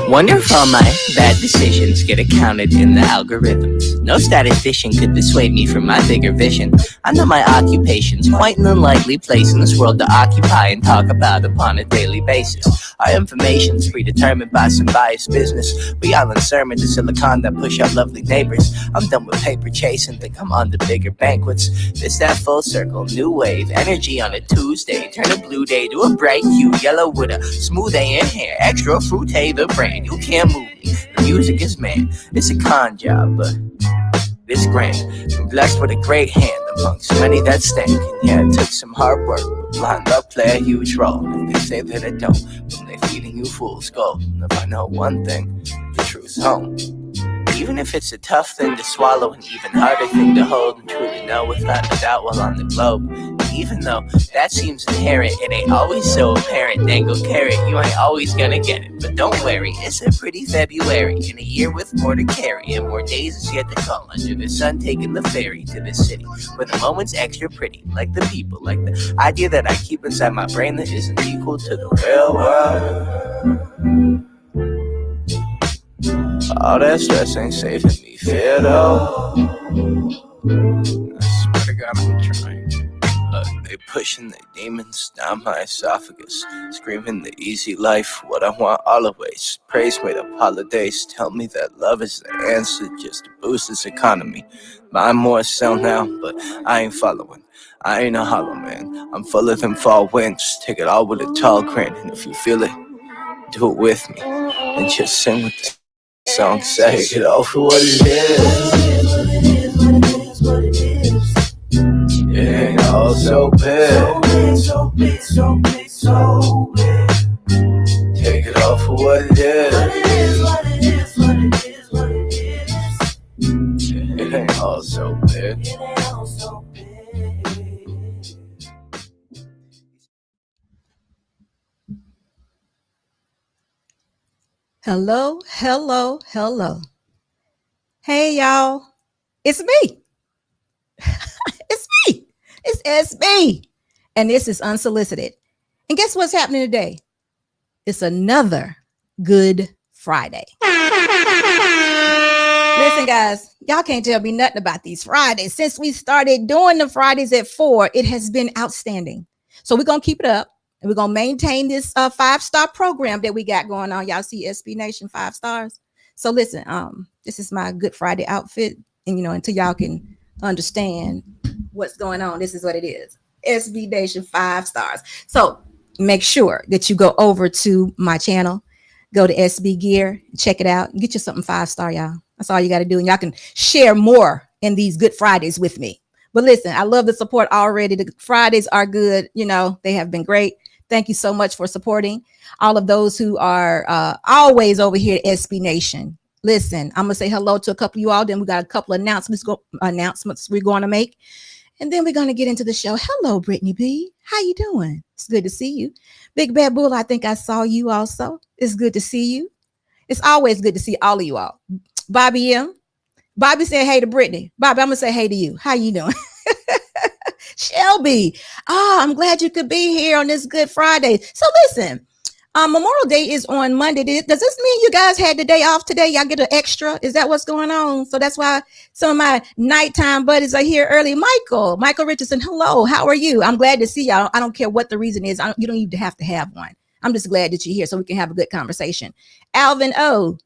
Wonder if all my bad decisions get accounted in the algorithms. No statistician could dissuade me from my bigger vision. I know my occupation's quite an unlikely place in this world to occupy and talk about upon a daily basis. Our information's predetermined by some biased business. We all in sermon to silicon that push out lovely neighbors. I'm done with paper chasing, think I'm on to bigger banquets. This that full circle, new wave, energy on a Tuesday. Turn a blue day to a bright hue, yellow with a smooth A in hair, extra fruit the brain. You can't move me. The music is man. It's a con job, but it's grand. I'm blessed with a great hand amongst many that stank. And yeah, it took some hard work, but blind luck play a huge role. If they say that it don't, then they feeding you fool's gold. And if I know one thing, the truth's home. Even if it's a tough thing to swallow, an even harder thing to hold and truly know without a doubt while on the globe. Even though that seems inherent, it ain't always so apparent. Dangle carrot, you ain't always gonna get it. But don't worry, it's a pretty February in a year with more to carry and more days is yet to come. Under the sun, taking the ferry to the city where the moment's extra pretty, like the people, like the idea that I keep inside my brain that isn't equal to the real world. All that stress ain't saving me fear though. I swear to God I'm trying. Look, they pushing their demons down my esophagus, screaming the easy life, what I want always. Praise made up holidays, tell me that love is the answer just to boost this economy. Buy more sell now, but I ain't following. I ain't a hollow man, I'm full of them fall winds. Take it all with a tall grin, and if you feel it, do it with me. And just sing with the song, say it all for what it is. It ain't all so big. So big. Take it all for what it is. It ain't all so big. Hello. Hey, y'all. It's me. It's SB. And this is Unsolicited. And guess what's happening today? It's another Good Friday. Listen, guys, y'all can't tell me nothing about these Fridays. Since we started doing the Fridays at 4, it has been outstanding. So we're going to keep it up. And we're going to maintain this 5-star program that we got going on. Y'all see SB Nation 5 stars. So listen, this is my Good Friday outfit. And, until y'all can understand what's going on, this is what it is. SB Nation 5 stars. So make sure that you go over to my channel, go to SB Gear, check it out, and get you something 5-star, y'all. That's all you got to do. And y'all can share more in these Good Fridays with me. But listen, I love the support already. The Fridays are good. They have been great. Thank you so much for supporting all of those who are always over here at SB Nation. Listen, I'm going to say hello to a couple of you all. Then we got a couple of announcements we're going to make. And then we're going to get into the show. Hello, Brittany B. How you doing? It's good to see you. Big Bad Bull, I think I saw you also. It's good to see you. It's always good to see all of you all. Bobby M. Bobby said hey to Brittany. Bobby, I'm going to say hey to you. How you doing? Shelby. I'm glad you could be here on this Good Friday. So listen, Memorial Day is on Monday. Does this mean you guys had the day off today? Y'all get an extra? Is that what's going on? So that's why some of my nighttime buddies are here early. Michael Richardson. Hello. How are you? I'm glad to see y'all. I don't care what the reason is. You don't even have to have one. I'm just glad that you're here so we can have a good conversation. Alvin O.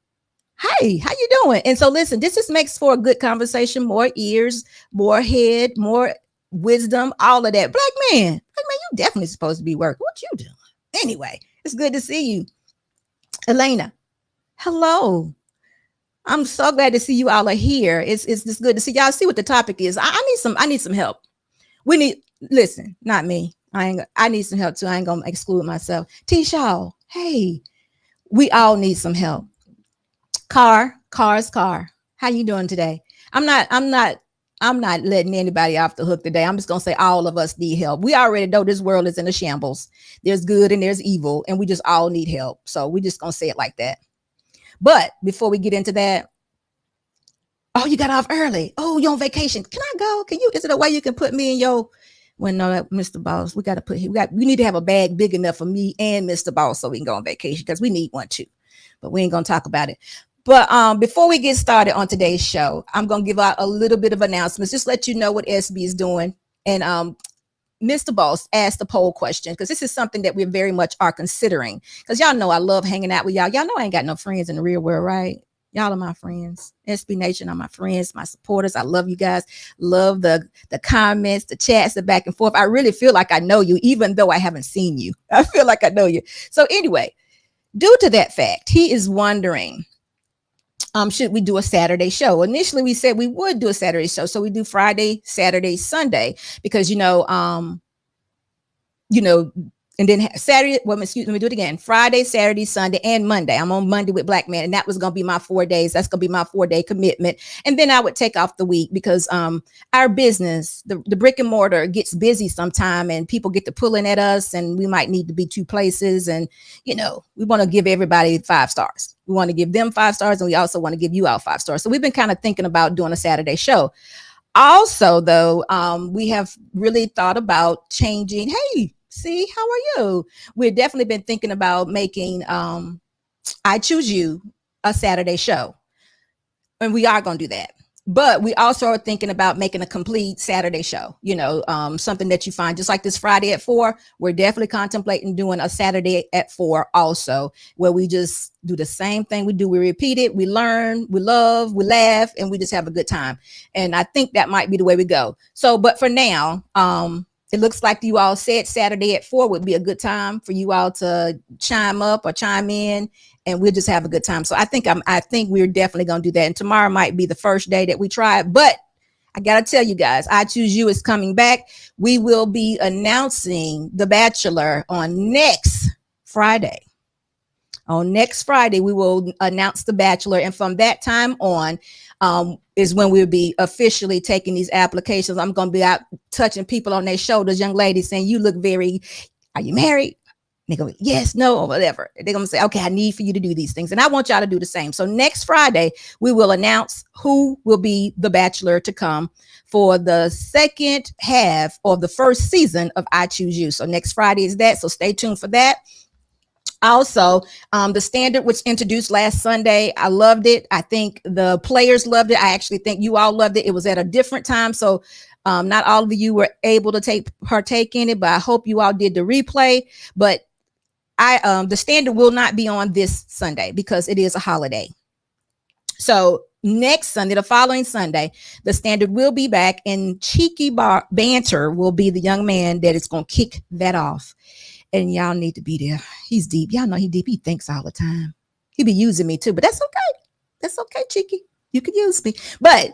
Hey, how you doing? And so listen, this makes for a good conversation, more ears, more head, more wisdom, all of that. Black man, you definitely supposed to be working. What you doing? Anyway, it's good to see you. Elena, hello. I'm so glad to see you all are here. It's just good to see y'all. See what the topic is. I need some help. Listen, not me. I need some help too. I ain't gonna exclude myself. T Shaw, hey, we all need some help. Car. How you doing today? I'm not letting anybody off the hook today. I'm just going to say all of us need help. We already know this world is in a shambles. There's good and there's evil, and we just all need help. So we're just going to say it like that. But before we get into that, oh, you got off early. Oh, you're on vacation. Can I go? Is it a way you can put me in your, well, no, Mr. Boss, we need to have a bag big enough for me and Mr. Boss so we can go on vacation because we need one too. but we ain't gonna talk about it. But before we get started on today's show, I'm gonna give out a little bit of announcements, just let you know what SB is doing. And Mr. Boss asked the poll question because this is something that we very much are considering. Because y'all know I love hanging out with y'all. Y'all know I ain't got no friends in the real world, right? Y'all are my friends. SB Nation are my friends, my supporters. I love you guys. Love the comments, the chats, the back and forth. I really feel like I know you, even though I haven't seen you. I feel like I know you. So anyway, due to that fact, he is wondering, should we do a Saturday show? Initially, we said we would do a Saturday show. So we do Friday, Saturday, Sunday, because, and then Saturday, well, excuse me, let me do it again. Friday, Saturday, Sunday, and Monday. I'm on Monday with Black Man, and that was going to be my 4 days. That's going to be my 4-day commitment. And then I would take off the week because our business, the brick and mortar, gets busy sometime, and people get to pulling at us, and we might need to be 2 places. And, we want to give everybody 5 stars. We want to give them 5 stars, and we also want to give you out 5 stars. So we've been kind of thinking about doing a Saturday show. Also, though, we have really thought about changing. Hey, see, how are you? We've definitely been thinking about making I Choose You a Saturday show. And we are going to do that. But we also are thinking about making a complete Saturday show, something that you find just like this Friday at 4. We're definitely contemplating doing a Saturday at 4 also, where we just do the same thing we do. We repeat it, we learn, we love, we laugh, and we just have a good time. And I think that might be the way we go. So, but for now, it looks like you all said Saturday at 4 would be a good time for you all to chime up or chime in, and we'll just have a good time. So I think we're definitely going to do that. And tomorrow might be the first day that we try it. But I got to tell you guys, I Choose You is coming back. We will be announcing The Bachelor on next Friday. On next Friday, we will announce The Bachelor. And from that time on, is when we'll be officially taking these applications. I'm going to be out touching people on their shoulders, young ladies, saying, you look are you married? They're going to be, yes, no, or whatever. They're going to say, okay, I need for you to do these things. And I want y'all to do the same. So next Friday, we will announce who will be the Bachelor to come for the second half of the first season of I Choose You. So next Friday is that. So stay tuned for that. Also, the standard was introduced last Sunday. I loved it. I think the players loved it. I actually think you all loved it. It was at a different time. So not all of you were able to partake in it, but I hope you all did the replay. But the standard will not be on this Sunday because it is a holiday. So next Sunday, the following Sunday, the standard will be back, and Cheeky Banter will be the young man that is going to kick that off. And y'all need to be there. He's deep. Y'all know he's deep. He thinks all the time. He be using me too, but that's okay. That's okay, Cheeky. You can use me. But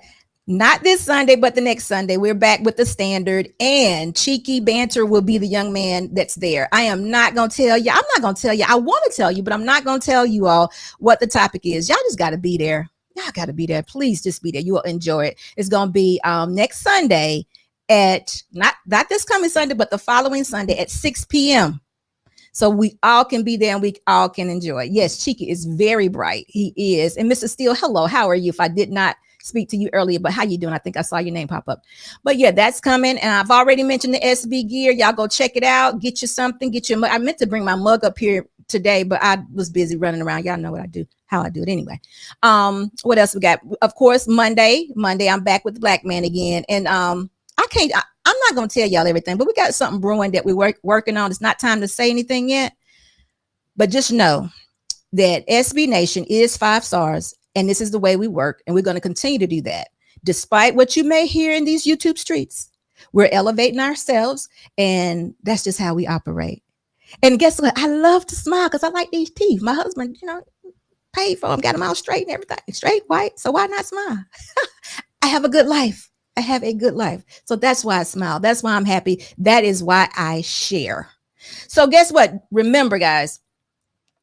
not this Sunday, but the next Sunday. We're back with the standard, and Cheeky Banter will be the young man that's there. I am not going to tell you. I'm not going to tell you. I want to tell you, but I'm not going to tell you all what the topic is. Y'all just got to be there. Y'all got to be there. Please just be there. You will enjoy it. It's going to be next Sunday at not this coming Sunday, but the following Sunday at 6 p.m. So we all can be there and we all can enjoy it. Yes, Cheeky is very bright. He is. And Mr. Steele, hello, how are you? If I did not speak to you earlier, but how you doing? I think I saw your name pop up. But yeah, that's coming. And I've already mentioned the SB gear. Y'all go check it out. Get you something. Get your mug. I meant to bring my mug up here today, but I was busy running around. Y'all know what I do, how I do it anyway. What else we got? Of course, Monday, I'm back with the Black Man again. And I'm not going to tell y'all everything, but we got something brewing that we're working on. It's not time to say anything yet, but just know that SB Nation is 5 stars, and this is the way we work, and we're going to continue to do that. Despite what you may hear in these YouTube streets, we're elevating ourselves, and that's just how we operate. And guess what? I love to smile because I like these teeth. My husband, paid for them, got them all straight and everything, straight, white. So why not smile? I have a good life. I have a good life. So that's why I smile. That's why I'm happy. That is why I share. So guess what? Remember, guys,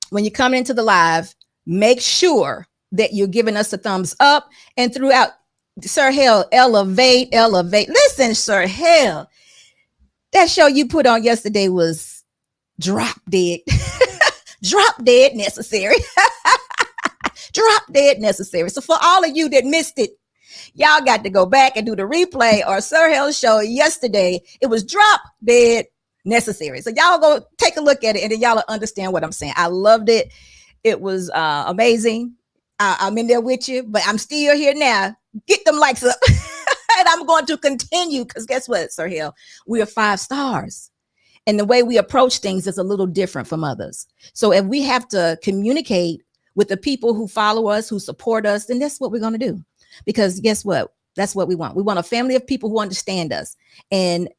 when you come into the live, make sure that you're giving us a thumbs up, and throughout, Sir Hell, elevate. Listen, Sir Hell, that show you put on yesterday was drop dead. Drop dead necessary. Drop dead necessary. So for all of you that missed it, y'all got to go back and do the replay or Sir Hell's show yesterday. It was drop dead necessary. So y'all go take a look at it, and then y'all will understand what I'm saying. I loved it. It was amazing. I'm in there with you, but I'm still here now. Get them likes up. And I'm going to continue because guess what, Sir Hill? We are 5 stars. And the way we approach things is a little different from others. So if we have to communicate with the people who follow us, who support us, then that's what we're going to do. Because guess what? That's what we want. We want a family of people who understand us. And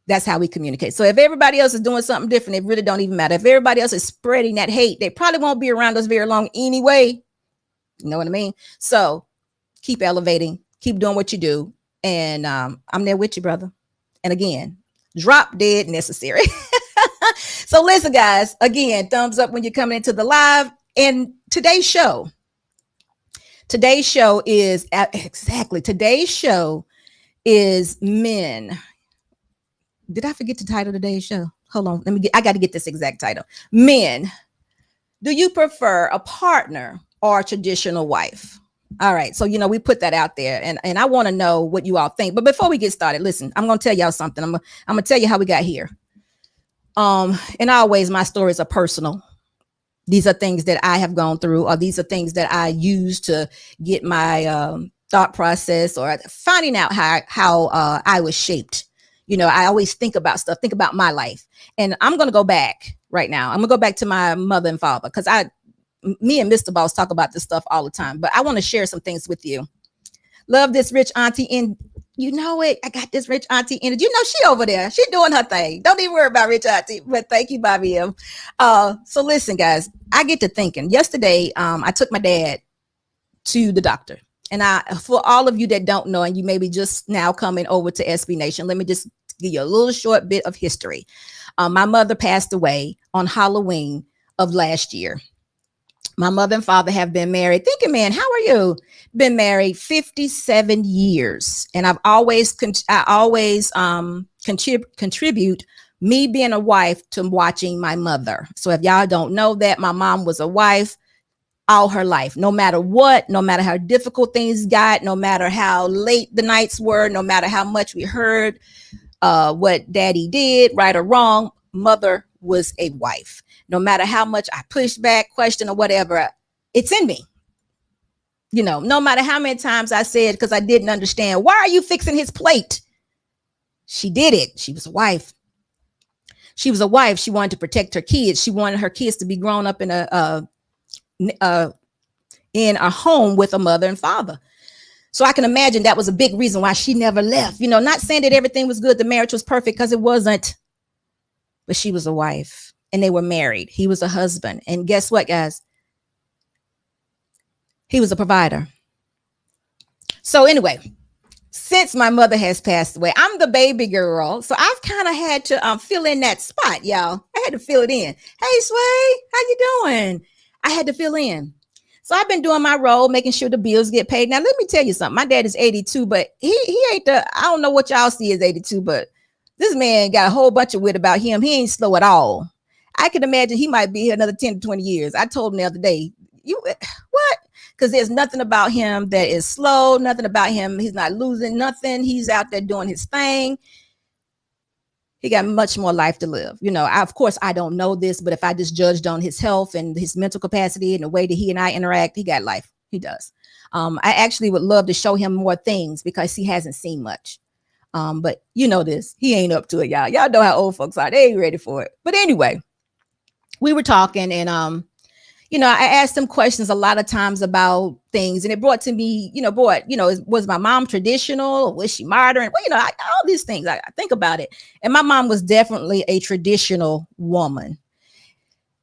that's how we communicate. So if everybody else is doing something different, it really don't even matter. If everybody else is spreading that hate, they probably won't be around us very long anyway. You know what I mean? So keep elevating, keep doing what you do. And I'm there with you, brother. And again, drop dead necessary. So listen, guys, again, thumbs up when you're coming into the live. And today's show is men. Did I forget the title of today's show? Hold on. I got to get this exact title. Men, do you prefer a partner or a traditional wife? All right. So, we put that out there and I want to know what you all think. But before we get started, listen, I'm going to tell y'all something. I'm going to tell you how we got here. And always my stories are personal. These are things that I have gone through, or these are things that I use to get my thought process or finding out how I was shaped. I always think about my life. And I'm going to go back right now. I'm going to go back to my mother and father because me and Mr. Boss talk about this stuff all the time, but I want to share some things with you. Love this rich auntie. And you know it. I got this rich auntie in it. She over there. She doing her thing. Don't even worry about rich auntie, but thank you, Bobby M. So listen, guys, I get to thinking yesterday. I took my dad to the doctor. And for all of you that don't know, and you may be just now coming over to SB Nation, let me just give you a little short bit of history. My mother passed away on Halloween of last year. My mother and father have been married. Thinking, man, how are you? Been married 57 years. And I've always contribute me being a wife to watching my mother. So if y'all don't know that, my mom was a wife all her life, no matter what, no matter how difficult things got, no matter how late the nights were, no matter how much we heard what daddy did, right or wrong, mother was a wife. No matter how much I push back, question, or whatever, it's in me. No matter how many times I said, because I didn't understand, why are you fixing his plate? She did it. She was a wife. She was a wife. She wanted to protect her kids. She wanted her kids to be grown up in a home with a mother and father. So I can imagine that was a big reason why she never left. Not saying that everything was good. The marriage was perfect, because it wasn't. But she was a wife. And they were married. He was a husband. And guess what, guys? He was a provider. So anyway, since my mother has passed away, I'm the baby girl. So I've kind of had to fill in that spot, y'all. I had to fill it in. Hey, Sway, how you doing? I had to fill in. So I've been doing my role, making sure the bills get paid. Now, let me tell you something. My dad is 82, but he ain't I don't know what y'all see as 82, but this man got a whole bunch of wit about him. He ain't slow at all. I can imagine he might be here another 10 to 20 years. I told him the other day, what? Because there's nothing about him that is slow, nothing about him. He's not losing nothing. He's out there doing his thing. He got much more life to live. Of course, I don't know this, but if I just judged on his health and his mental capacity and the way that he and I interact, he got life. He does. I actually would love to show him more things because he hasn't seen much. But this, he ain't up to it, y'all. Y'all know how old folks are. They ain't ready for it. But anyway, we were talking and, I asked him questions a lot of times about things, and it brought to me, was my mom traditional? Was she modern? Well, all these things, I think about it. And my mom was definitely a traditional woman.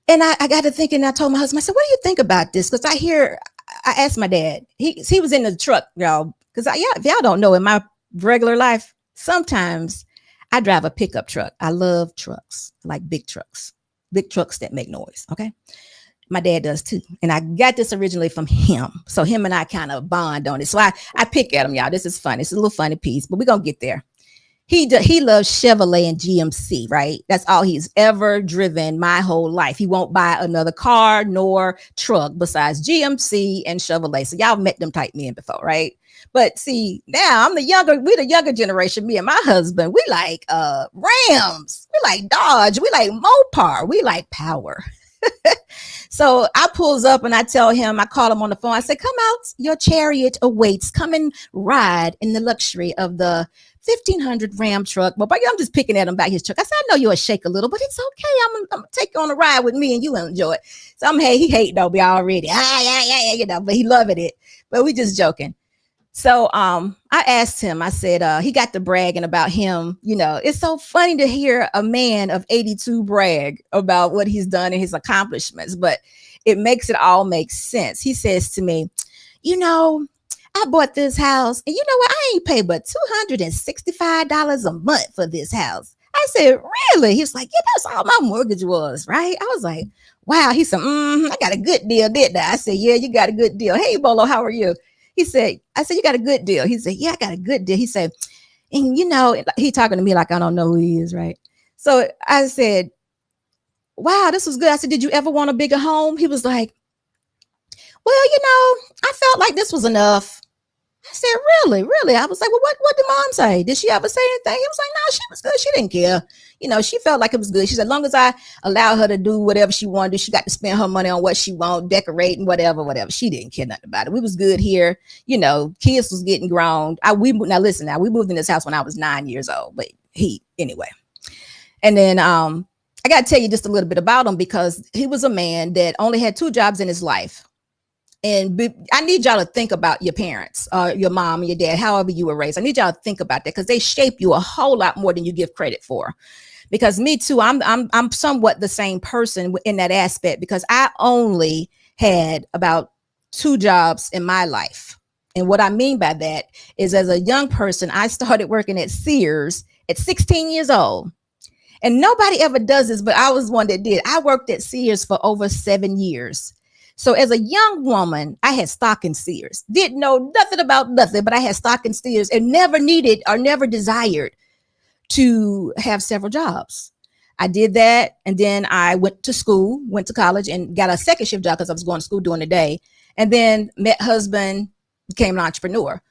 And I got to thinking, I told my husband, I said, what do you think about this? Because I asked my dad, he was in the truck, y'all, because if y'all don't know, in my regular life, sometimes I drive a pickup truck. I love trucks, like big trucks that make noise. Okay. My dad does too. And I got this originally from him. So him and I kind of bond on it. So I pick at him, y'all. This is funny. It's a little funny piece, but we're going to get there. He loves Chevrolet and GMC, right? That's all he's ever driven my whole life. He won't buy another car nor truck besides GMC and Chevrolet. So y'all met them type men before, right? But see, now we're the younger generation, me and my husband. We like Rams. We like Dodge. We like Mopar. We like power. So I pulls up and I tell him, I call him on the phone. I said, come out, your chariot awaits. Come and ride in the luxury of the 1500 Ram truck. But I'm just picking at him about his truck. I said, I know you'll shake a little, but it's okay. I'm gonna take you on a ride with me and you enjoy it. So he hate though, be already. Yeah, but he loving it. But we just joking. So I asked him, I said, he got to bragging about him. It's so funny to hear a man of 82 brag about what he's done and his accomplishments, but it makes it all make sense. He says to me, I bought this house and you know what? I ain't paid but $265 a month for this house. I said, really? He was like, yeah, that's all my mortgage was, right? I was like, wow. He said, I got a good deal, didn't I? I said, yeah, you got a good deal. Hey, Bolo, how are you? I said, you got a good deal. He said, yeah, I got a good deal. He said, and he talking to me like I don't know who he is, right? So I said, wow, this was good. I said, did you ever want a bigger home? He was like, well, I felt like this was enough. I said, really? I was like, well, what did mom say? Did she ever say anything? He was like, no, she was good. She didn't care. She felt like it was good. She said, as long as I allow her to do whatever she wanted to do, she got to spend her money on what she wanted, decorating, whatever. She didn't care nothing about it. We was good here. Kids was getting grown. We moved in this house when I was 9 years old, but anyway. And then, I got to tell you just a little bit about him because he was a man that only had 2 jobs in his life. And I need y'all to think about your parents, your mom and your dad, however you were raised. I need y'all to think about that because they shape you a whole lot more than you give credit for. Because me too, I'm somewhat the same person in that aspect because I only had about 2 jobs in my life. And what I mean by that is as a young person, I started working at Sears at 16 years old. And nobody ever does this, but I was one that did. I worked at Sears for over 7 years. So as a young woman, I had stock in Sears, didn't know nothing about nothing, but I had stock in Sears and never needed or never desired to have several jobs. I did that. And then I went to college and got a second shift job because I was going to school during the day and then met husband, became an entrepreneur.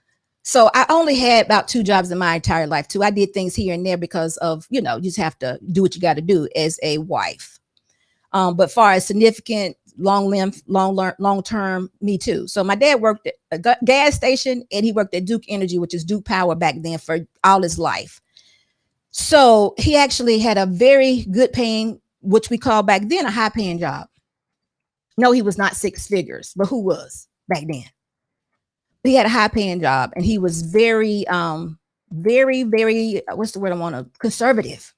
So I only had about 2 jobs in my entire life too. I did things here and there because of, you just have to do what you got to do as a wife. But far as significant, long term, me too. So my dad worked at a gas station and he worked at Duke Energy, which is Duke Power back then for all his life. So he actually had a very good paying, which we call back then a high paying job. No, he was not 6 figures, but who was back then? He had a high paying job and he was very, very, what's the word I want to, conservative,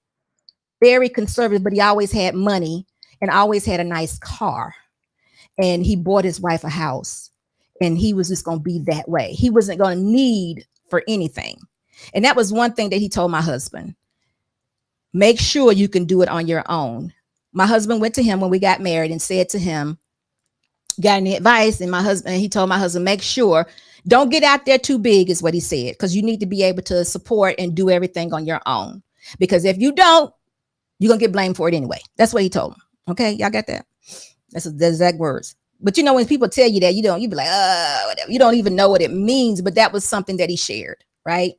very conservative, but he always had money and always had a nice car. And he bought his wife a house and he was just going to be that way. He wasn't going to need for anything. And that was one thing that he told my husband, make sure you can do it on your own. My husband went to him when we got married and said to him, got any advice? And he told my husband, make sure don't get out there too big is what he said. Because you need to be able to support and do everything on your own. Because if you don't, you're going to get blamed for it anyway. That's what he told him. Okay. Y'all got that? That's the exact words. But when people tell you that, you be like, whatever. You don't even know what it means. But that was something that he shared. Right.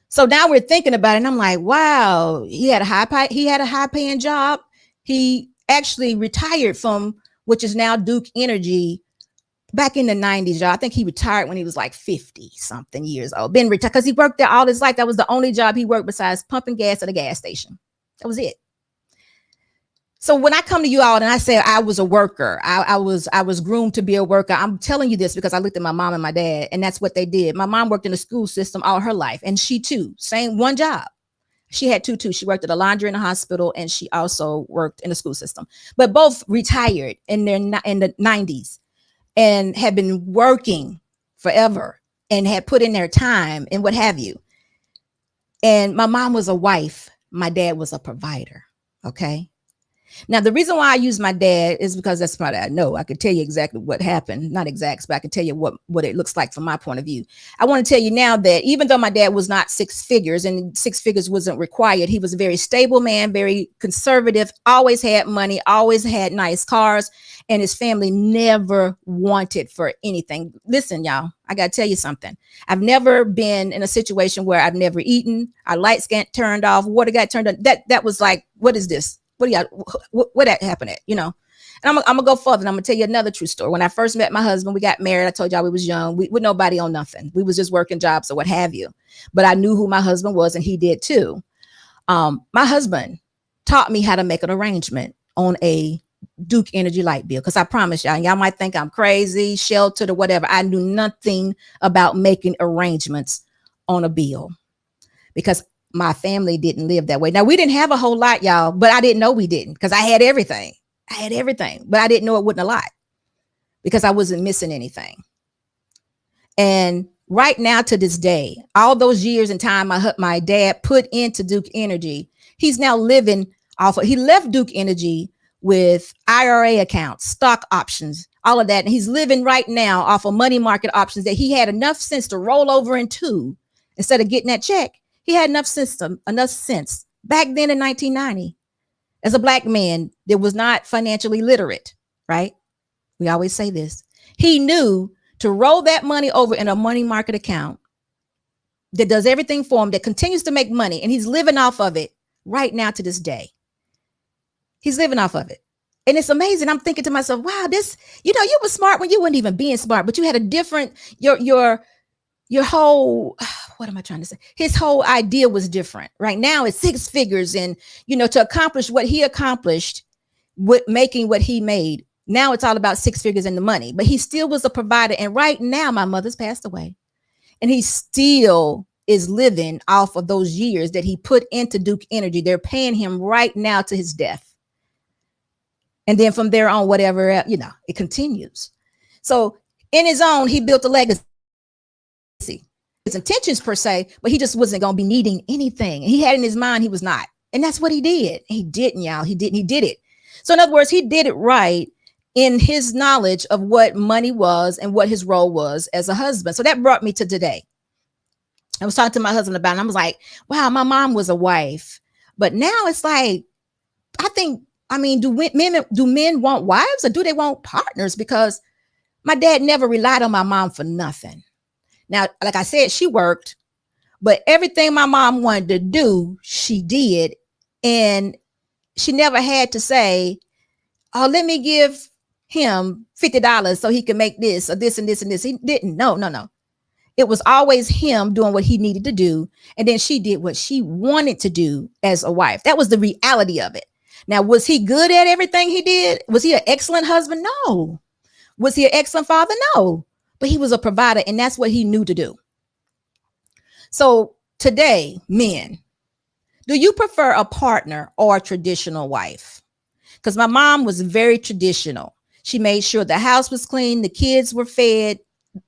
So now we're thinking about it. And I'm like, wow, he had a high paying job. He actually retired from, which is now Duke Energy, back in the 90s, y'all. I think he retired when he was like 50 something years old. Been retired because he worked there all his life. That was the only job he worked besides pumping gas at a gas station. That was it. So when I come to you all and I say I was a worker, I was groomed to be a worker. I'm telling you this because I looked at my mom and my dad, and that's what they did. My mom worked in the school system all her life, and she too, same one job. She had two too. She worked at a laundry in a hospital, and she also worked in the school system. But both retired in the 90s and had been working forever and had put in their time and what have you. And my mom was a wife. My dad was a provider. Okay. Now, the reason why I use my dad is because that's what I know. I could tell you exactly what happened, not exact, but I can tell you what it looks like from my point of view. I want to tell you now that even though my dad was not 6 figures and 6 figures wasn't required, he was a very stable man, very conservative, always had money, always had nice cars, and his family never wanted for anything. Listen, y'all, I got to tell you something. I've never been in a situation where I've never eaten, our lights got turned off, water got turned on. That was like, what is this? What that happened at, And I'm gonna go further. And I'm gonna tell you another true story. When I first met my husband, we got married. I told y'all we was young. We with nobody on nothing. We was just working jobs or what have you. But I knew who my husband was, and he did too. My husband taught me how to make an arrangement on a Duke Energy light bill. Because I promise y'all might think I'm crazy, sheltered, or whatever. I knew nothing about making arrangements on a bill because my family didn't live that way. Now, we didn't have a whole lot, y'all, but I didn't know we didn't because I had everything. But I didn't know it wasn't a lot because I wasn't missing anything. And right now to this day, all those years and time my dad put into Duke Energy, he's now living off of, he left Duke Energy with IRA accounts, stock options, all of that. And he's living right now off of money market options that he had enough sense to roll over into instead of getting that check. He had enough sense back then in 1990 as a black man that was not financially literate, right? We always say this. He knew to roll that money over in a money market account that does everything for him, that continues to make money. And he's living off of it right now to this day. He's living off of it. And it's amazing. I'm thinking to myself, wow, this, you were smart when you weren't even being smart, but you had a different, your whole, what am I trying to say? His whole idea was different. Right now it's 6 figures and, to accomplish what he accomplished with making what he made. Now it's all about 6 figures in the money, but he still was a provider. And right now my mother's passed away and he still is living off of those years that he put into Duke Energy. They're paying him right now to his death. And then from there on, whatever, it continues. So in his own, he built a legacy. His intentions per se, but he just wasn't going to be needing anything. He had in his mind, he was not. And that's what he did. He didn't, y'all. He did it. So in other words, he did it right in his knowledge of what money was and what his role was as a husband. So that brought me to today. I was talking to my husband about it. And I was like, wow, my mom was a wife. But now it's like, do men want wives or do they want partners? Because my dad never relied on my mom for nothing. Now, like I said, she worked, but everything my mom wanted to do, she did. And she never had to say, oh, let me give him $50 so he can make this or this and this and this. He didn't. No. It was always him doing what he needed to do. And then she did what she wanted to do as a wife. That was the reality of it. Now, was he good at everything he did? Was he an excellent husband? No. Was he an excellent father? No. But he was a provider, and that's what he knew to do. So today, men, do you prefer a partner or a traditional wife? Because my mom was very traditional. She made sure the house was clean, the kids were fed,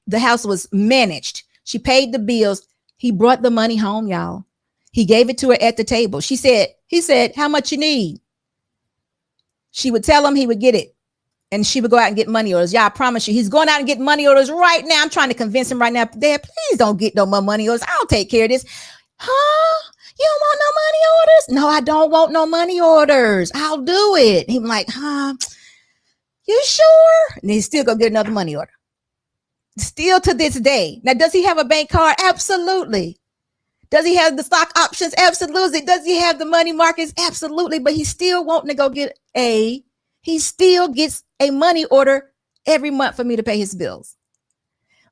the house was managed. She paid the bills. He brought the money home, y'all. He gave it to her at the table. He said, how much you need? She would tell him, he would get it. And she would go out and get money orders. Yeah, I promise you, he's going out and get money orders right now. I'm trying to convince him right now, Dad, please don't get no more money orders. I'll take care of this. Huh? You don't want no money orders? No, I don't want no money orders. I'll do it. He's like, you sure? And he's still going to get another money order. Still to this day. Now, does he have a bank card? Absolutely. Does he have the stock options? Absolutely. Does he have the money markets? Absolutely. But he's still wanting to go get he still gets a money order every month for me to pay his bills.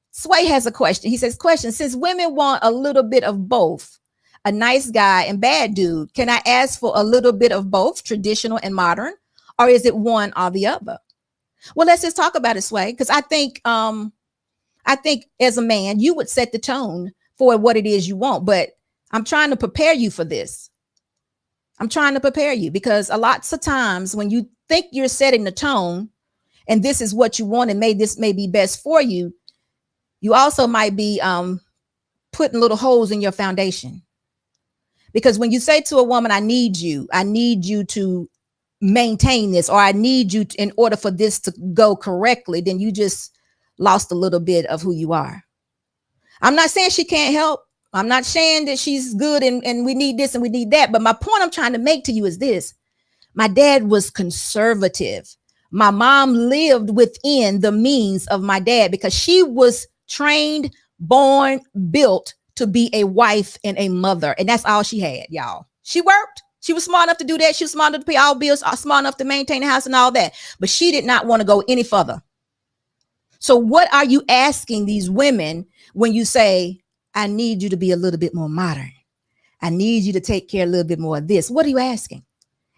Sway has a question. He says, since women want a little bit of both, a nice guy and bad dude, can I ask for a little bit of both, traditional and modern? Or is it one or the other? Well, let's just talk about it, Sway, because I think as a man, you would set the tone for what it is you want. But I'm trying to prepare you for this. I'm trying to prepare you because lots of times when you think you're setting the tone and this is what you want and this may be best for you, you also might be putting little holes in your foundation. Because when you say to a woman, I need you to maintain this, or I need you in order for this to go correctly, then you just lost a little bit of who you are. I'm not saying she can't help. I'm not saying that she's good and we need this and we need that. But my point I'm trying to make to you is this. My dad was conservative. My mom lived within the means of my dad because she was trained, born, built to be a wife and a mother. And that's all she had, y'all. She worked. She was smart enough to do that. She was smart enough to pay all bills, smart enough to maintain the house and all that. But she did not want to go any further. So what are you asking these women when you say, I need you to be a little bit more modern? I need you to take care a little bit more of this. What are you asking?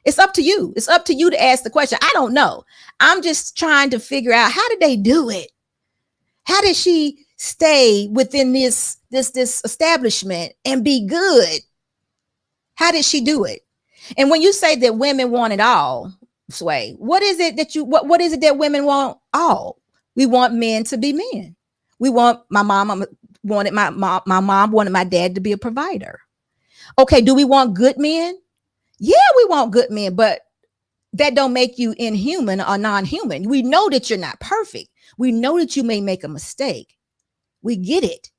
It's up to you. It's up to you to ask the question. I don't know. I'm just trying to figure out, how did they do it? How did she stay within this establishment and be good? How did she do it? And when you say that women want it all, Sway, what is it that women want all? We want men to be men. We want my mom wanted my mom wanted my dad to be a provider. Okay, do we want good men? Yeah, we want good men, but that don't make you inhuman or non-human. We know that you're not perfect. We know that you may make a mistake. We get it,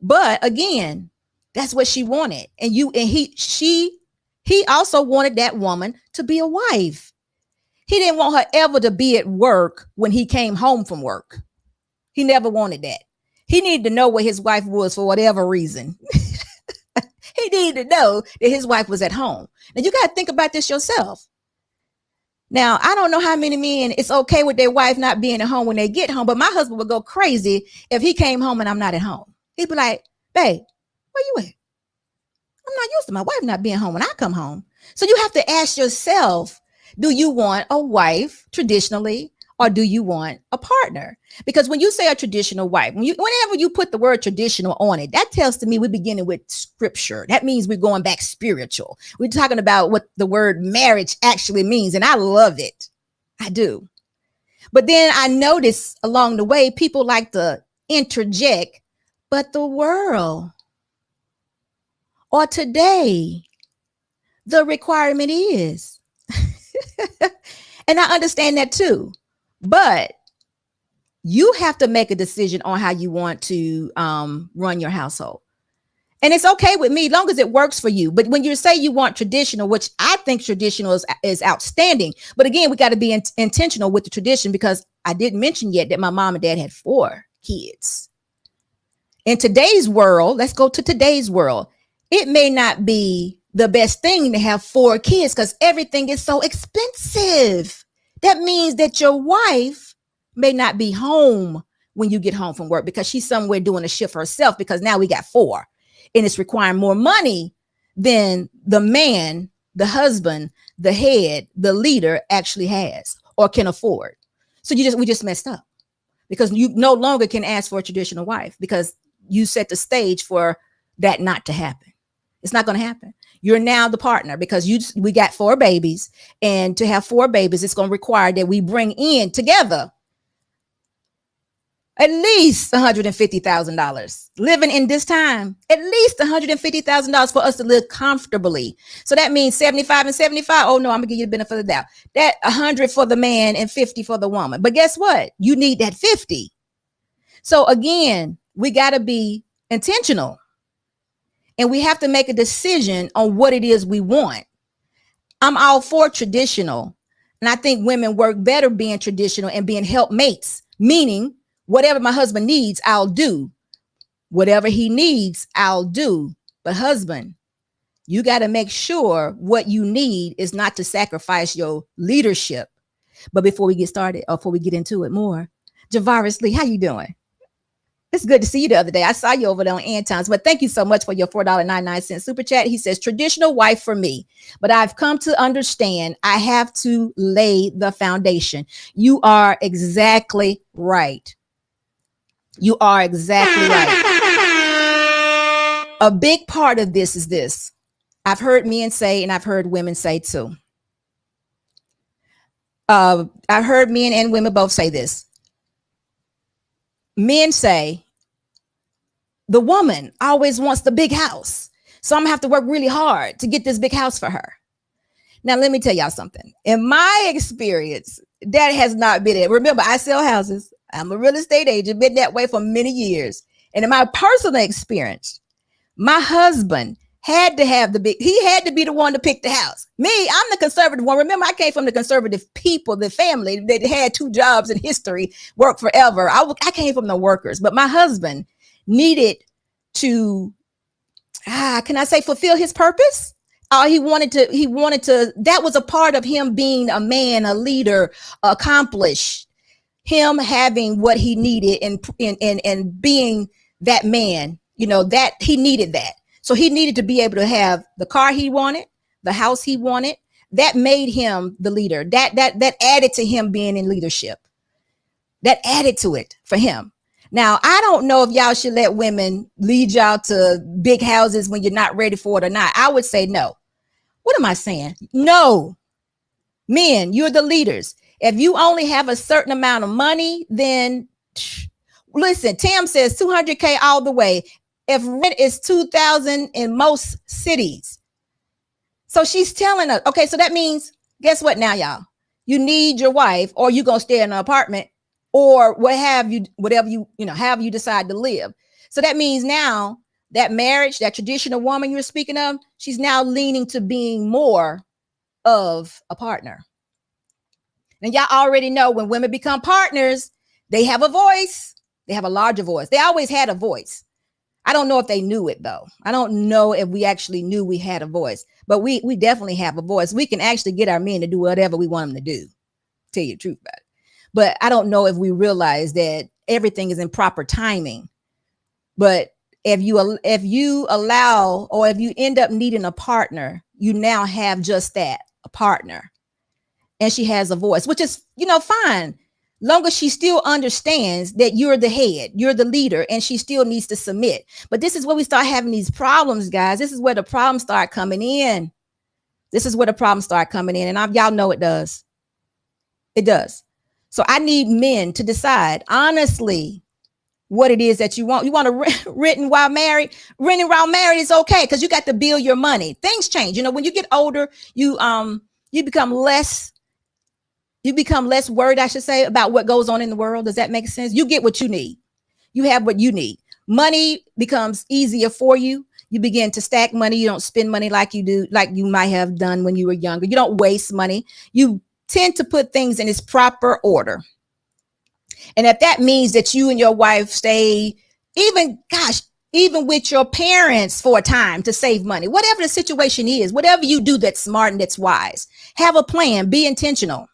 but again, that's what she wanted. And he also wanted that woman to be a wife. He didn't want her ever to be at work when he came home from work. He never wanted that. He needed to know where his wife was for whatever reason. He needed to know that his wife was at home. Now you got to think about this yourself. Now, I don't know how many men it's okay with their wife not being at home when they get home, but my husband would go crazy if he came home and I'm not at home. He'd be like, babe, where you at? I'm not used to my wife not being home when I come home. So you have to ask yourself, do you want a wife traditionally, or do you want a partner? Because when you say a traditional wife, whenever you put the word traditional on it, that tells to me we're beginning with scripture. That means we're going back spiritual. We're talking about what the word marriage actually means. And I love it. I do. But then I notice along the way, people like to interject, but the world or today, the requirement is. And I understand that too. But you have to make a decision on how you want to run your household. And it's okay with me, as long as it works for you. But when you say you want traditional, which I think traditional is outstanding. But again, we got to be intentional with the tradition, because I didn't mention yet that my mom and dad had 4 kids. In today's world, let's go to today's world. It may not be the best thing to have 4 kids because everything is so expensive. That means that your wife may not be home when you get home from work because she's somewhere doing a shift herself, because now we got 4 and it's requiring more money than the man, the husband, the head, the leader actually has or can afford. So we just messed up, because you no longer can ask for a traditional wife because you set the stage for that not to happen. It's not going to happen. You're now the partner because we got 4 babies, and to have 4 babies, it's going to require that we bring in together at least $150,000. Living in this time, at least $150,000 for us to live comfortably. So that means 75 and 75. Oh no, I'm gonna give you the benefit of the doubt. That 100 for the man and 50 for the woman. But guess what? You need that 50. So again, we got to be intentional. And we have to make a decision on what it is we want. I'm all for traditional. And I think women work better being traditional and being helpmates, meaning whatever my husband needs, I'll do. Whatever he needs, I'll do. But husband, you got to make sure what you need is not to sacrifice your leadership. But before we get started, or before we get into it more, Javaris Lee, how you doing? It's good to see you the other day. I saw you over there on Anton's, but thank you so much for your $4.99 super chat. He says, traditional wife for me, but I've come to understand I have to lay the foundation. You are exactly right. You are exactly right. A big part of this is this. I've heard men say, and I've heard women say too. I've heard men and women both say this. Men say, the woman always wants the big house, so I'm gonna have to work really hard to get this big house for her. Now, let me tell y'all something. In my experience, that has not been it. Remember, I sell houses. I'm a real estate agent, been that way for many years. And in my personal experience, my husband had to have he had to be the one to pick the house. Me, I'm the conservative one. Remember, I came from the conservative people, the family that had 2 jobs in history, worked forever. I came from the workers, but my husband needed to, can I say, fulfill his purpose, He wanted to, that was a part of him being a man, a leader, accomplished, him having what he needed and being that man, that he needed that. So he needed to be able to have the car he wanted, the house he wanted. That made him the leader. That added to him being in leadership. That added to it for him. Now, I don't know if y'all should let women lead y'all to big houses when you're not ready for it or not. I would say no. What am I saying? No. Men, you're the leaders. If you only have a certain amount of money, then listen, Tam says 200K all the way. If rent is 2,000 in most cities. So she's telling us, okay, so that means, guess what now, y'all? You need your wife, or you're going to stay in an apartment, or whatever you decide to live. So that means now that marriage, that traditional woman you're speaking of, she's now leaning to being more of a partner. And y'all already know when women become partners, they have a voice. They have a larger voice. They always had a voice. I don't know if they knew it, though. I don't know if we actually knew we had a voice, but we definitely have a voice. We can actually get our men to do whatever we want them to do. Tell you the truth about it. But I don't know if we realize that everything is in proper timing. But if you allow, or if you end up needing a partner, you now have just that, a partner. And she has a voice, which is, fine. Long as she still understands that you're the head, you're the leader, and she still needs to submit. But this is where we start having these problems, guys. This is where the problems start coming in. And y'all know it does. It does. So I need men to decide honestly what it is that you want. You want to renting while married? Renting while married is okay because you got to build your money. Things change. When you get older, you become less worried, I should say, about what goes on in the world. Does that make sense? You get what you need. You have what you need. Money becomes easier for you. You begin to stack money. You don't spend money like you might have done when you were younger. You don't waste money. You tend to put things in its proper order. And if that means that you and your wife stay, even with your parents for a time to save money, whatever the situation is, whatever you do that's smart and that's wise, have a plan, be intentional.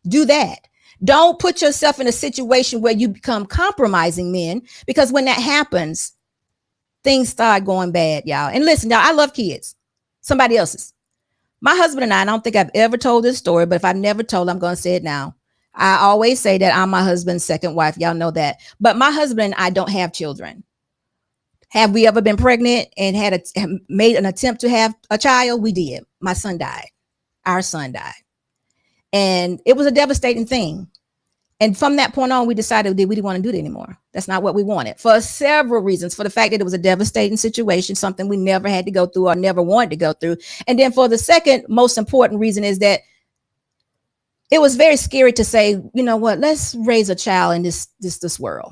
Do that. Don't put yourself in a situation where you become compromising men, because when that happens, things start going bad, y'all. And listen, y'all, I love kids, somebody else's. My husband and I don't think I've ever told this story, but if I've never told, I'm going to say it now. I always say that I'm my husband's second wife. Y'all know that. But my husband and I don't have children. Have we ever been pregnant and made an attempt to have a child? We did. My son died. Our son died. And it was a devastating thing. And from that point on, we decided we didn't want to do it anymore. That's not what we wanted, for several reasons. For the fact that it was a devastating situation, something we never had to go through or never wanted to go through. And then for the second most important reason is that it was very scary to say, you know what, let's raise a child in this world.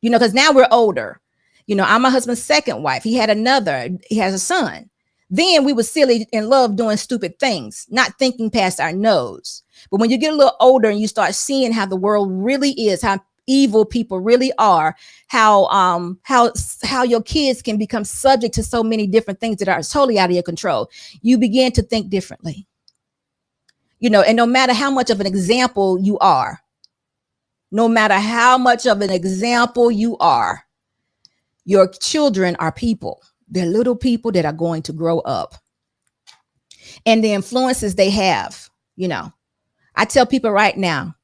Because now we're older. I'm my husband's second wife. He has a son. Then we were silly in love doing stupid things, not thinking past our nose. But when you get a little older and you start seeing how the world really is, how evil people really are, how your kids can become subject to so many different things that are totally out of your control, you begin to think differently. And no matter how much of an example you are, your children are people. They're little people that are going to grow up. And the influences they have, I tell people right now,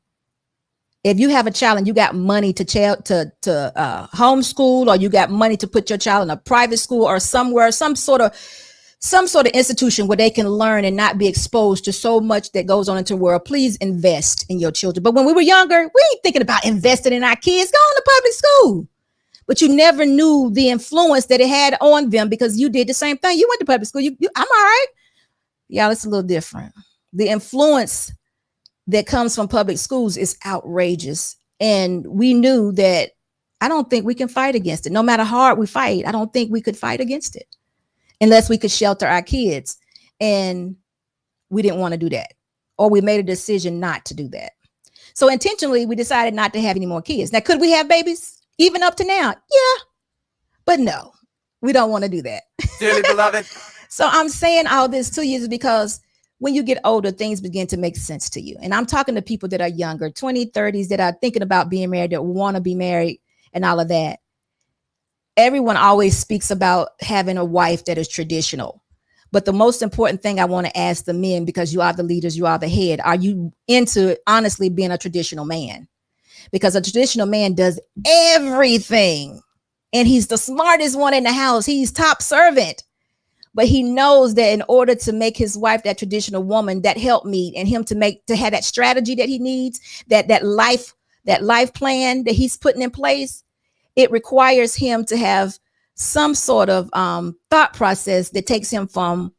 if you have a child and you got money to homeschool, or you got money to put your child in a private school or somewhere, some sort of institution where they can learn and not be exposed to so much that goes on into the world, please invest in your children. But when we were younger, we ain't thinking about investing in our kids. Go to public school. But you never knew the influence that it had on them because you did the same thing. You went to public school. I'm all right. Y'all, it's a little different. The influence that comes from public schools is outrageous. And we knew that I don't think we can fight against it. No matter how hard we fight, I don't think we could fight against it unless we could shelter our kids. And we didn't want to do that. Or we made a decision not to do that. So intentionally, we decided not to have any more kids. Now, could we have babies even up to now? Yeah, but no. We don't want to do that. Dearly beloved. So I'm saying all this to you is because when you get older, things begin to make sense to you. And I'm talking to people that are younger, 20s, 30s, that are thinking about being married, that want to be married and all of that. Everyone always speaks about having a wife that is traditional. But the most important thing I want to ask the men, because you are the leaders, you are the head, are you into honestly being a traditional man? Because a traditional man does everything. And he's the smartest one in the house. He's top servant. But he knows that in order to make his wife that traditional woman, that helpmeet, and him to have that strategy that he needs, that life plan that he's putting in place, it requires him to have some sort of thought process that takes him from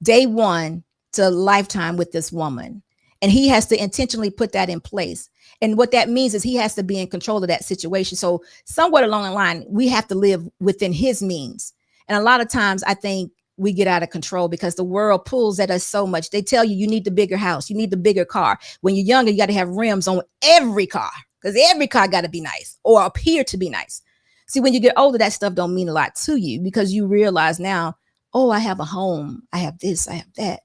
day one to a lifetime with this woman. And he has to intentionally put that in place. And what that means is he has to be in control of that situation. So somewhere along the line, we have to live within his means. And a lot of times I think we get out of control because the world pulls at us so much. They tell you, you need the bigger house. You need the bigger car. When you're younger, you got to have rims on every car because every car got to be nice or appear to be nice. See, when you get older, that stuff don't mean a lot to you because you realize now, oh, I have a home. I have this, I have that.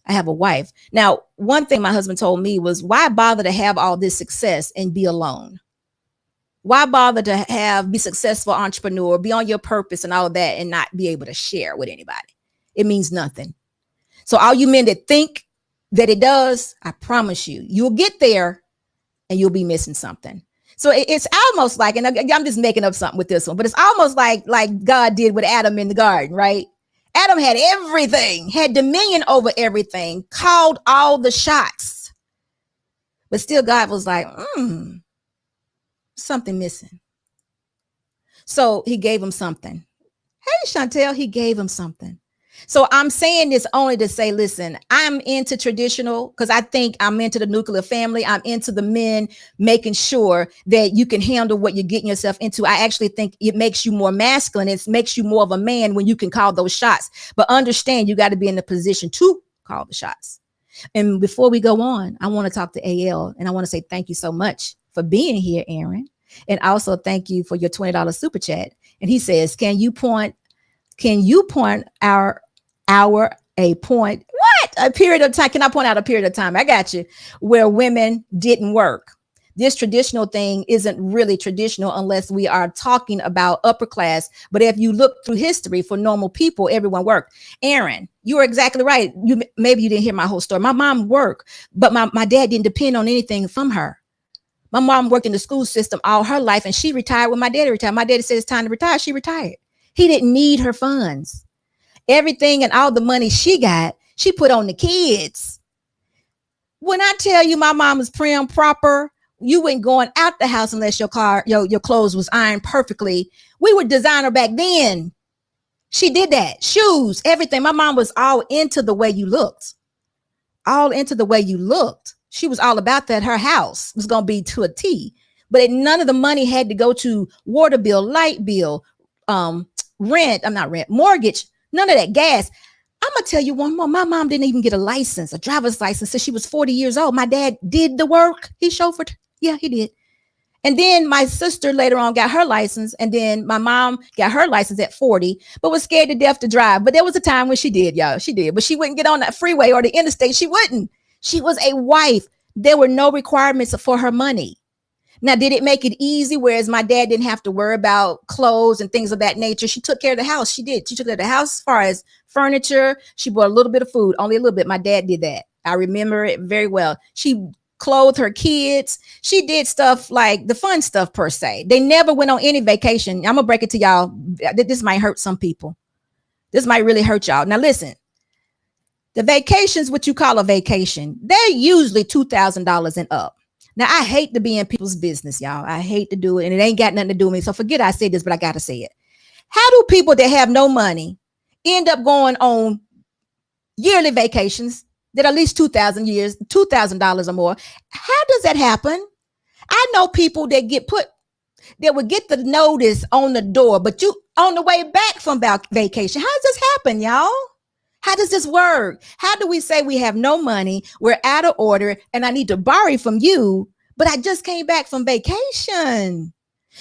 I have a wife. Now, one thing my husband told me was, why bother to have all this success and be alone? Why bother to be successful entrepreneur, be on your purpose and all of that and not be able to share with anybody? It means nothing. So all you men that think that it does, I promise you, you'll get there and you'll be missing something. So it's almost like, and I'm just making up something with this one, but it's almost like God did with Adam in the garden, right? Adam had everything, had dominion over everything, called all the shots. But still God was like, something missing. So he gave him something. Hey, Chantel, he gave him something. So I'm saying this only to say, listen, I'm into traditional because I think I'm into the nuclear family. I'm into the men making sure that you can handle what you're getting yourself into. I actually think it makes you more masculine. It makes you more of a man when you can call those shots. But understand, you got to be in the position to call the shots. And before we go on, I want to talk to AL, and I want to say thank you so much for being here, Aaron. And also thank you for your $20 super chat. And he says, can you point a period of time? Can I point out a period of time? I got you. Where women didn't work. This traditional thing isn't really traditional unless we are talking about upper class. But if you look through history, for normal people, everyone worked. Aaron, you are exactly right. Maybe you didn't hear my whole story. My mom worked, but my dad didn't depend on anything from her. My mom worked in the school system all her life, and she retired when my daddy retired. My daddy said it's time to retire. She retired. He didn't need her funds. Everything and all the money she got, she put on the kids. When I tell you my mom was prim proper, you weren't going out the house unless your clothes was ironed perfectly. We were designer back then. She did that. Shoes, everything. My mom was all into the way you looked. All into the way you looked. She was all about that. Her house was going to be to a T. But none of the money had to go to water bill, light bill, mortgage, none of that, gas. I'm going to tell you one more. My mom didn't even get a driver's license, since she was 40 years old. My dad did the work. He chauffeured. Yeah, he did. And then my sister later on got her license. And then my mom got her license at 40, but was scared to death to drive. But there was a time when she did, y'all. She did. But she wouldn't get on that freeway or the interstate. She wouldn't. She was a wife. There were no requirements for her money. Now, did it make it easy? Whereas my dad didn't have to worry about clothes and things of that nature. She took care of the house. She did. She took care of the house as far as furniture. She bought a little bit of food, only a little bit. My dad did that. I remember it very well. She clothed her kids. She did stuff like the fun stuff per se. They never went on any vacation. I'm going to break it to y'all. This might hurt some people. This might really hurt y'all. Now, listen. The vacations, what you call a vacation, they're usually $2,000 and up. Now, I hate to be in people's business, y'all. I hate to do it, and it ain't got nothing to do with me. So forget I said this, but I got to say it. How do people that have no money end up going on yearly vacations that are at least $2,000 or more? How does that happen? I know people that would get the notice on the door, but you on the way back from vacation. How does this happen, y'all? How does this work? How do we say we have no money, we're out of order, and I need to borrow from you, but I just came back from vacation?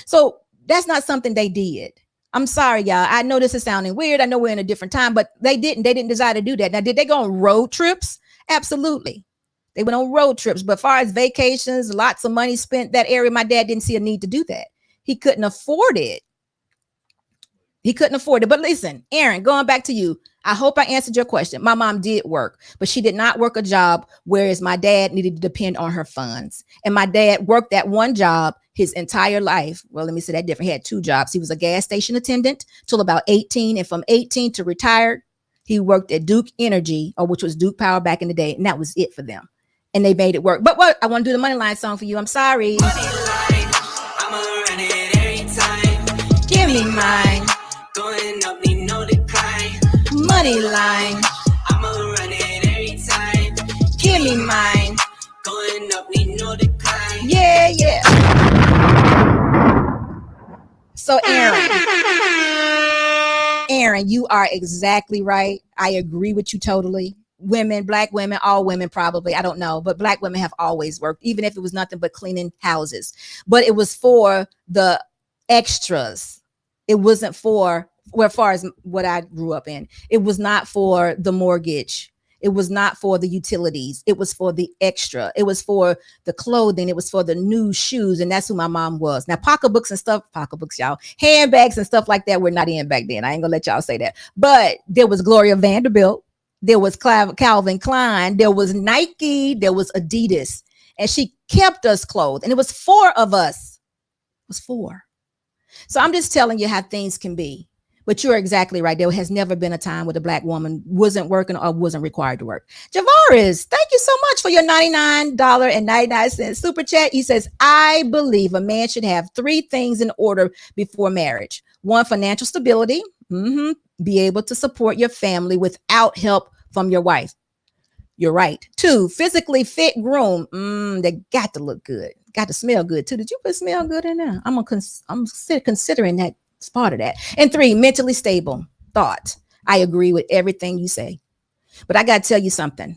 So that's not something they did. I'm sorry, y'all. I know this is sounding weird. I know we're in a different time, but they didn't decide to do that. Now, did they go on road trips? Absolutely. They went on road trips, but as far as vacations, lots of money spent that area, my dad didn't see a need to do that. He couldn't afford it. He couldn't afford it. But listen, Aaron, going back to you, I hope I answered your question. My mom did work, but she did not work a job, whereas my dad needed to depend on her funds. And my dad worked that one job his entire life. Well, let me say that different. He had two jobs. He was a gas station attendant till about 18. And from 18 to retired, he worked at Duke Energy, or which was Duke Power back in the day. And that was it for them. And they made it work. But what? I want to do the money line song for you. I'm sorry. Money line, I'ma run it every time. Give me mine. Going up, need no decline. Money line. I'ma run it every time. Give me mine. Going up, need no decline. Yeah, yeah. So Aaron, you are exactly right. I agree with you totally. Women, black women, all women probably, I don't know, but black women have always worked, even if it was nothing but cleaning houses. But it was for the extras. It wasn't for, well, as far as what I grew up in, it was not for the mortgage. It was not for the utilities. It was for the extra. It was for the clothing. It was for the new shoes. And that's who my mom was. Now, pocketbooks and stuff, pocketbooks, y'all, handbags and stuff like that were not in back then. I ain't gonna let y'all say that. But there was Gloria Vanderbilt. There was Calvin Klein. There was Nike. There was Adidas. And she kept us clothed. And it was 4 of us. It was 4. So I'm just telling you how things can be. But you're exactly right. There has never been a time where the black woman wasn't working or wasn't required to work. Javaris, thank you so much for your $99.99 super chat. He says, I believe a man should have 3 things in order before marriage. 1, financial stability. Be able to support your family without help from your wife. You're right. 2, physically fit groom. They got to look good. Got to smell good too. Did you put smell good in there? I'm considering that. It's part of that. And 3, mentally stable thought. I agree with everything you say, but I got to tell you something.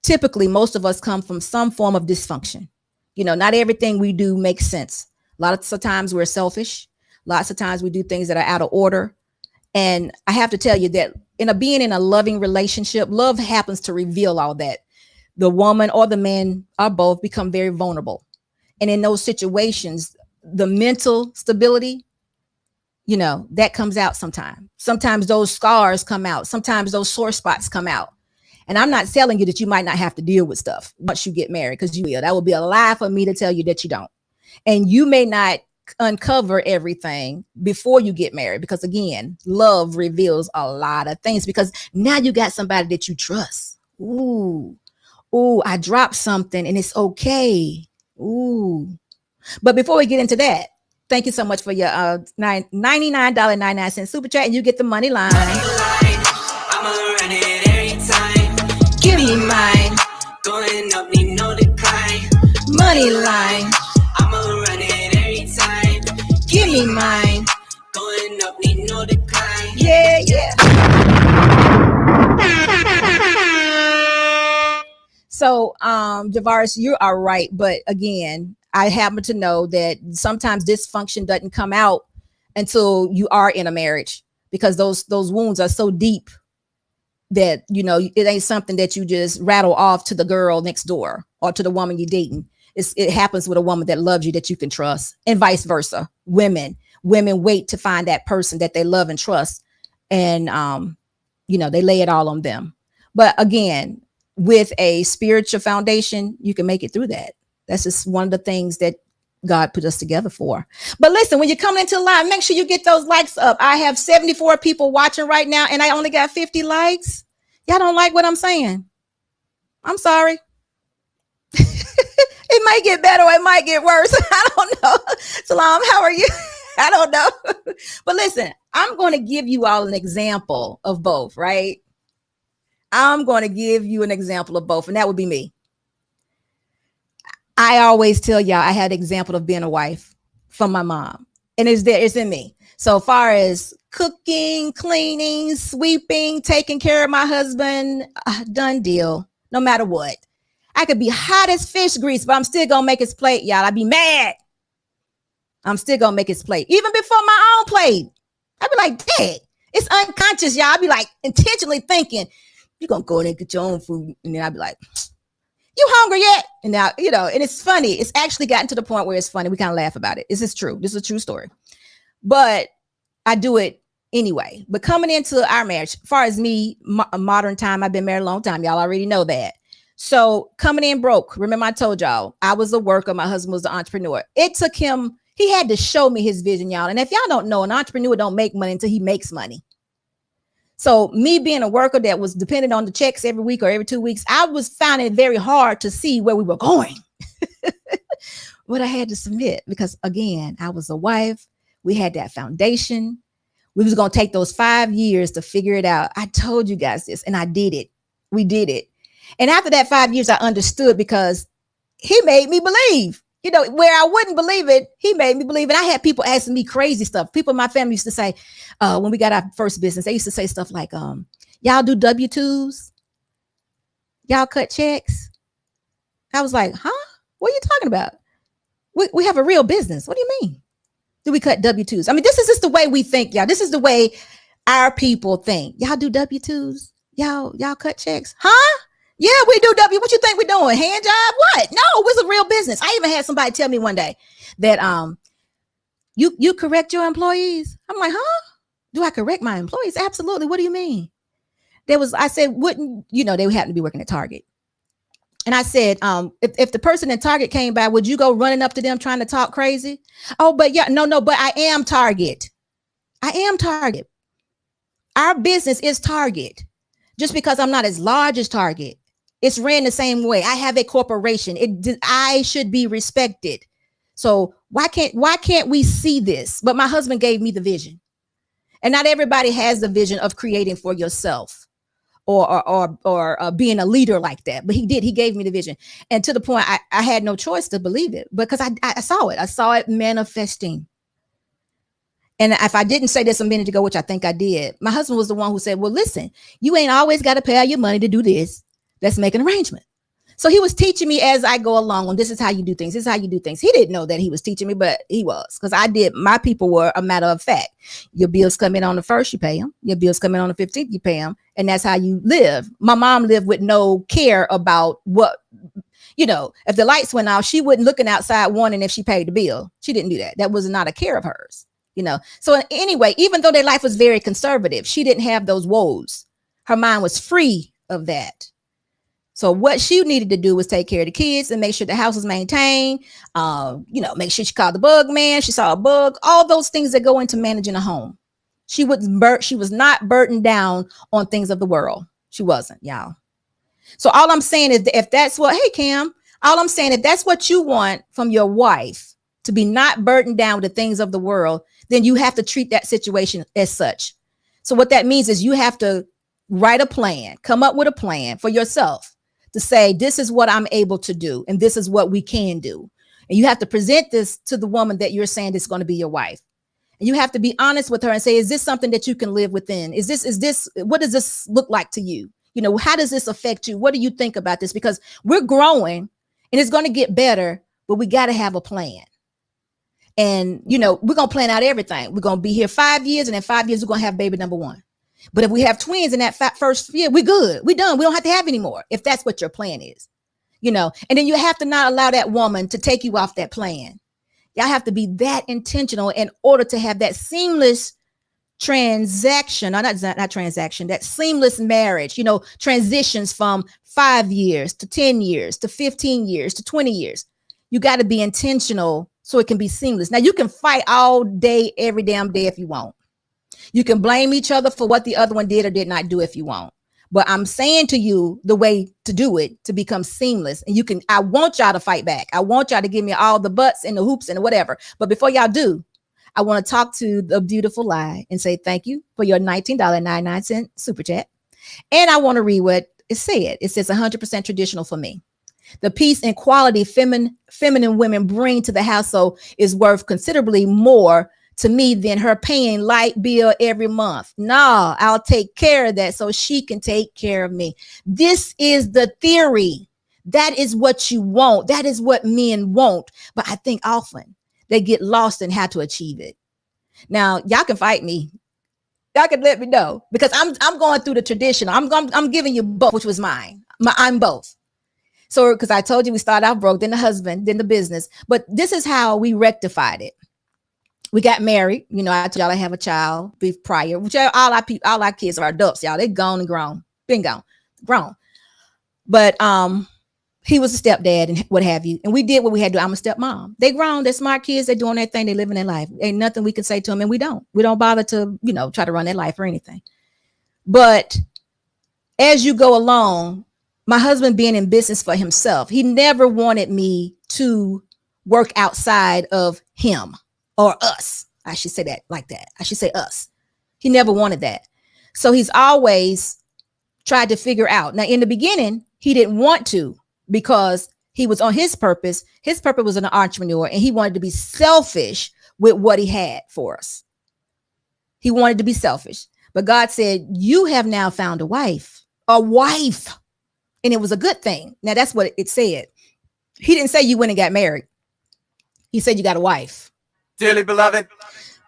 Typically, most of us come from some form of dysfunction. You know, not everything we do makes sense. A lot of times we're selfish. Lots of times we do things that are out of order. And I have to tell you that being in a loving relationship, love happens to reveal all that. The woman or the man or both become very vulnerable. And in those situations, the mental stability, you know, that comes out sometimes. Sometimes those scars come out. Sometimes those sore spots come out. And I'm not telling you that you might not have to deal with stuff once you get married, because you will. That would be a lie for me to tell you that you don't. And you may not uncover everything before you get married, because again, love reveals a lot of things, because now you got somebody that you trust. Ooh, I dropped something and it's okay. Ooh. But before we get into that, thank you so much for your $99.99 super chat, and you get the money line. I'ma run it every time. Give me mine. Going up, need no decline. Money line. I'ma run it every time. Give me mine. Going up, need no decline. Yeah, yeah. So, Javaris, you are right. But again, I happen to know that sometimes dysfunction doesn't come out until you are in a marriage, because those wounds are so deep that, you know, it ain't something that you just rattle off to the girl next door or to the woman you're dating. It happens with a woman that loves you, that you can trust, and vice versa. Women wait to find that person that they love and trust, and you know, they lay it all on them. But again, with a spiritual foundation, you can make it through that. That's just one of the things that God put us together for. But listen, when you come into live, make sure you get those likes up. I have 74 people watching right now, and I only got 50 likes. Y'all don't like what I'm saying? I'm sorry. It might get better or it might get worse. I don't know. Salam, how are you? I don't know. But listen, I'm going to give you all an example of both, right? I'm going to give you an example of both, and that would be me. I always tell y'all I had an example of being a wife from my mom, and it's in me. So far as cooking, cleaning, sweeping, taking care of my husband, done deal, no matter what. I could be hot as fish grease, but I'm still going to make his plate, y'all. I'd be mad. I'm still gonna make his plate, even before my own plate. I'd be like, Dad, it's unconscious, y'all. I'd be like intentionally thinking, you're gonna go in and get your own food. And then I'd be like, you hungry yet? And now, and it's funny. It's actually gotten to the point where it's funny. We kind of laugh about it. This is true. This is a true story. But I do it anyway. But coming into our marriage, as far as me, modern time, I've been married a long time. Y'all already know that. So coming in broke. Remember, I told y'all I was a worker. My husband was the entrepreneur. It took him. He had to show me his vision, y'all. And if y'all don't know, an entrepreneur don't make money until he makes money. So me being a worker that was dependent on the checks every week or every 2 weeks, I was finding it very hard to see where we were going. But I had to submit because, again, I was a wife. We had that foundation. We was going to take those 5 years to figure it out. I told you guys this, and I did it. We did it. And after that 5 years, I understood because he made me believe. Where I wouldn't believe it, he made me believe it. I had people asking me crazy stuff. People in my family used to say, when we got our first business, they used to say stuff like, y'all do W-2s? Y'all cut checks? I was like, huh? What are you talking about? We have a real business. What do you mean? Do we cut W-2s? I mean, this is just the way we think, y'all. This is the way our people think. Y'all do W-2s? Y'all cut checks? Huh? Yeah, we do what you think we're doing? Hand job? What? No, it's a real business. I even had somebody tell me one day that you correct your employees. I'm like, huh? Do I correct my employees? Absolutely. What do you mean? I said, wouldn't, they would happen to be working at Target. And I said, if the person in Target came by, would you go running up to them trying to talk crazy? Oh, but yeah, no, but I am Target. I am Target. Our business is Target. Just because I'm not as large as Target. It's ran the same way. I have a corporation. I should be respected. So why can't we see this? But my husband gave me the vision. And not everybody has the vision of creating for yourself or being a leader like that. But he did. He gave me the vision. And to the point, I had no choice to believe it because I saw it. I saw it manifesting. And if I didn't say this a minute ago, which I think I did, my husband was the one who said, well, listen, you ain't always got to pay out your money to do this. Let's make an arrangement. So he was teaching me as I go along. And this is how you do things. This is how you do things. He didn't know that he was teaching me, but he was, because I did. My people were a matter of fact. Your bills come in on the 1st, you pay them. Your bills come in on the 15th, you pay them. And that's how you live. My mom lived with no care about what, if the lights went off, she wasn't looking outside wondering if she paid the bill. She didn't do that. That was not a care of hers. So anyway, even though their life was very conservative, she didn't have those woes. Her mind was free of that. So what she needed to do was take care of the kids and make sure the house was maintained. Make sure she called the bug man. She saw a bug, all those things that go into managing a home. She was not burdened down on things of the world. She wasn't, y'all. So all I'm saying is that if that's what, hey, Cam, all I'm saying, if that's what you want from your wife, to be not burdened down with the things of the world, then you have to treat that situation as such. So what that means is you have to write a plan, come up with a plan for yourself to say, this is what I'm able to do. And this is what we can do. And you have to present this to the woman that you're saying is going to be your wife. And you have to be honest with her and say, is this something that you can live within? What does this look like to you? How does this affect you? What do you think about this? Because we're growing and it's going to get better, but we got to have a plan. And, we're going to plan out everything. We're going to be here 5 years, and in 5 years, we're going to have baby number 1. But if we have twins in that first year, we're good. We're done. We don't have to have any more, if that's what your plan is, and then you have to not allow that woman to take you off that plan. Y'all have to be that intentional in order to have that seamless transaction, that seamless marriage, transitions from 5 years to 10 years to 15 years to 20 years. You got to be intentional so it can be seamless. Now, you can fight all day, every damn day if you want. You can blame each other for what the other one did or did not do if you want. But I'm saying to you the way to do it to become seamless. And I want y'all to fight back. I want y'all to give me all the butts and the hoops and whatever. But before y'all do, I want to talk to the beautiful Lie and say thank you for your $19.99 super chat. And I want to read what it said. It says 100% traditional for me. The peace and quality feminine women bring to the household is worth considerably more to me than her paying light bill every month. No, I'll take care of that so she can take care of me. This is the theory. That is what you want. That is what men want. But I think often They get lost in how to achieve it. Now, y'all can fight me. Y'all can let me know because I'm going through the traditional. I'm giving you both, which was mine. I'm both. So, because I told you we started out broke, then the husband, then the business. But this is how we rectified it. We got married. You know, I told y'all I have a child prior, which all our kids are adults, y'all. They gone and grown, been gone, grown. But he was a stepdad and what have you. And we did what we had to do. I'm a stepmom. They grown, they're smart kids, they're doing their thing, they living their life. Ain't nothing we can say to them, and we don't bother to, try to run their life or anything. But as you go along, my husband being in business for himself, he never wanted me to work outside of him or us. I should say that like that. I should say us. He never wanted that. So he's always tried to figure out. Now, in the beginning, he didn't want to because he was on his purpose. His purpose was an entrepreneur, and he wanted to be selfish with what he had for us. He wanted to be selfish. But God said, you have now found a wife. And it was a good thing. Now, that's what it said. He didn't say you went and got married. He said you got a wife. Dearly beloved.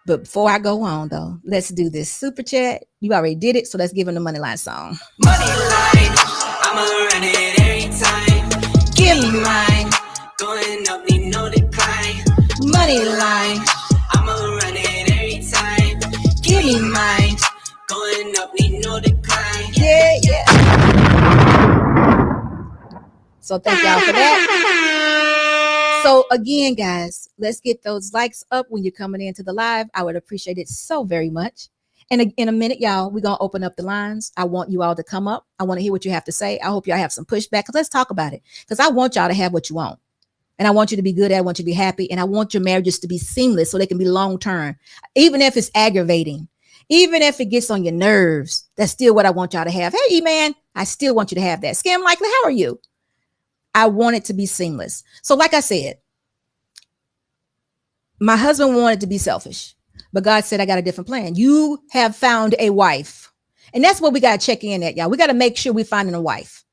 But before I go on, though, let's do this super chat. You already did it, so let's give him the money line song. Money line, I'ma run it every time. Give me mine. Going up, need no decline. Money line. I'ma run it every time. Give me mine. Going up, need no decline. Yeah. So thank y'all for that. So again, guys, let's get those likes up when you're coming into the live. I would appreciate it so very much. And in a minute, y'all, we're going to open up the lines. I want you all to come up. I want to hear what you have to say. I hope y'all have some pushback because let's talk about it. Because I want y'all to have what you want. And I want you to be good at it. I want you to be happy. And I want your marriages to be seamless so they can be long term. Even if it's aggravating, even if it gets on your nerves, that's still what I want y'all to have. Hey, E-Man, I still want you to have that. Scam Likely, how are you? I want it to be seamless. So like I said, my husband wanted to be selfish, but God said, I got a different plan. You have found a wife. And that's what we got to check in at, y'all. We got to make sure we're finding a wife.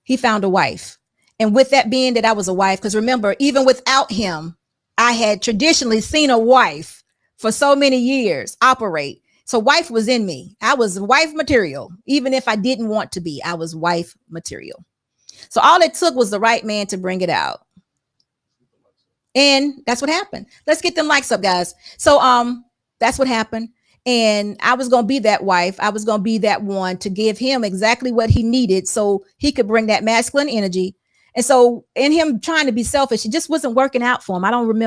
He found a wife. And with that being that I was a wife, because remember, even without him, I had traditionally seen a wife for so many years operate. So wife was in me. I was wife material. Even if I didn't want to be, I was wife material. So all it took was the right man to bring it out. And that's what happened. Let's get them likes up, guys. So that's what happened. And I was going to be that wife. I was going to be that one to give him exactly what he needed so he could bring that masculine energy. And so in him trying to be selfish, it just wasn't working out for him.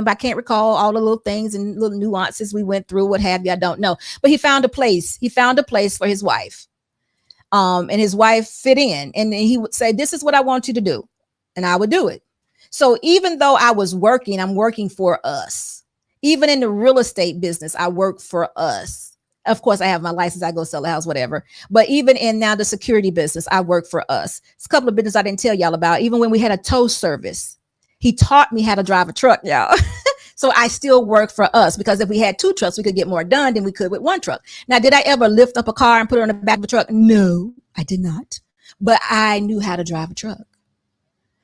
I can't recall all the little things and little nuances we went through, what have you. I don't know. But he found a place. He found a place for his wife. And his wife fit in, and he would say, this is what I want you to do. And I would do it. So even though I was working, I'm working for us. Even in the real estate business, I work for us. Of course, I have my license. I go sell a house, whatever. But even in now the security business, I work for us. It's a couple of businesses I didn't tell y'all about. Even when we had a tow service, he taught me how to drive a truck, y'all. So I still work for us because if we had two trucks, we could get more done than we could with one truck. Now, did I ever lift up a car and put it on the back of a truck? No, I did not. But I knew how to drive a truck.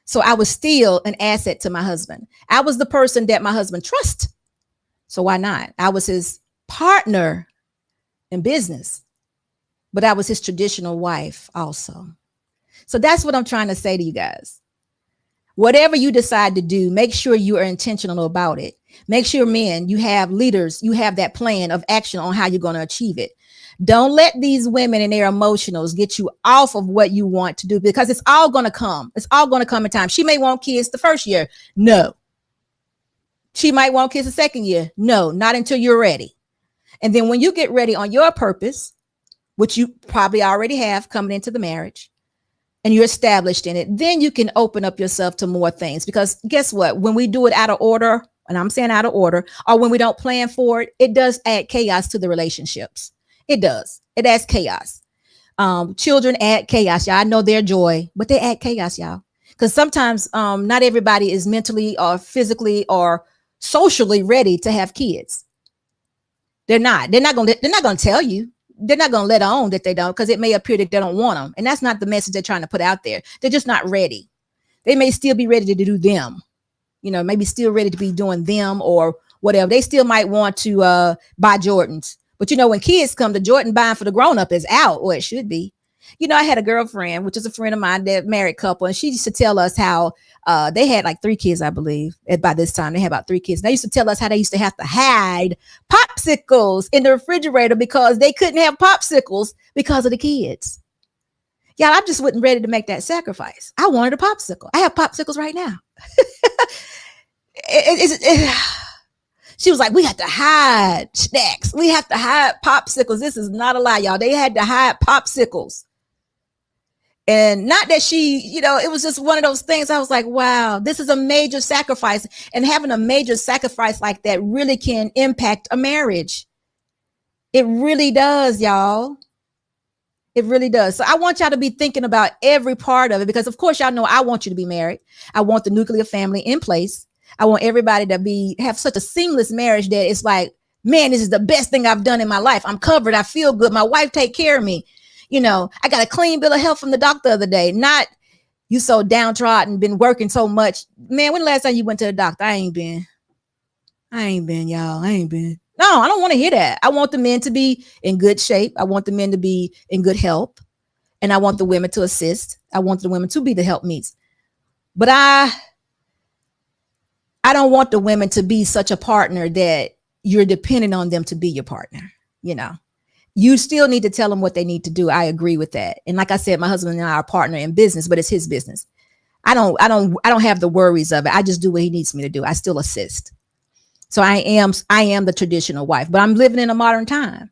So I was still an asset to my husband. I was the person that my husband trusts. So why not? I was his partner in business, but I was his traditional wife also. So that's what I'm trying to say to you guys. Whatever you decide to do, make sure you are intentional about it. Make sure, men, you have leaders, you have that plan of action on how you're going to achieve it. Don't let these women and their emotionals get you off of what you want to do because it's all going to come. It's all going to come in time. She may want kids the first year. No. She might want kids the second year. No, not until you're ready. And then when you get ready on your purpose, which you probably already have coming into the marriage, and you're established in it, then you can open up yourself to more things. Because guess what? When we do it out of order, and I'm saying out of order, or when we don't plan for it, it does add chaos to the relationships. It does. It adds chaos. Children add chaos, y'all. I know their joy, but they add chaos, y'all. Because sometimes not everybody is mentally or physically or socially ready to have kids. They're not. They're not going to tell you. They're not going to let on that they don't because it may appear that they don't want them. And that's not the message they're trying to put out there. They're just not ready. They may still be ready to do them. you know, maybe still ready to be doing them or whatever. They still might want to buy Jordans. But, you know, when kids come, the Jordan buying for the grown up is out, or it should be. You know, I had a girlfriend, which is a friend of mine, that married couple, and she used to tell us how they had like 3 kids, I believe. And by this time, they had about 3 kids. They used to tell us how they used to have to hide popsicles in the refrigerator because they couldn't have popsicles because of the kids. Y'all, I just wasn't ready to make that sacrifice. I wanted a popsicle. I have popsicles right now. She was like, we have to hide snacks. We have to hide popsicles. This is not a lie, y'all. They had to hide popsicles. And not that she, you know, it was just one of those things. I was like, wow, this is a major sacrifice. And having a major sacrifice like that really can impact a marriage. It really does, y'all. It really does. So I want y'all to be thinking about every part of it, because of course, y'all know I want you to be married. I want the nuclear family in place. I want everybody to have such a seamless marriage that it's like, man, this is the best thing I've done in my life. I'm covered. I feel good. My wife take care of me. You know, I got a clean bill of health from the doctor the other day. Not you so downtrodden, been working so much. Man, when the last time you went to the doctor? I ain't been, y'all. I ain't been. No, I don't want to hear that. I want the men to be in good shape. I want the men to be in good health. And I want the women to assist. I want the women to be the helpmeets. But I don't want the women to be such a partner that you're dependent on them to be your partner. You know, you still need to tell them what they need to do. I agree with that. And like I said, my husband and I are a partner in business, but it's his business. I don't have the worries of it. I just do what he needs me to do. I still assist. So I am the traditional wife, but I'm living in a modern time.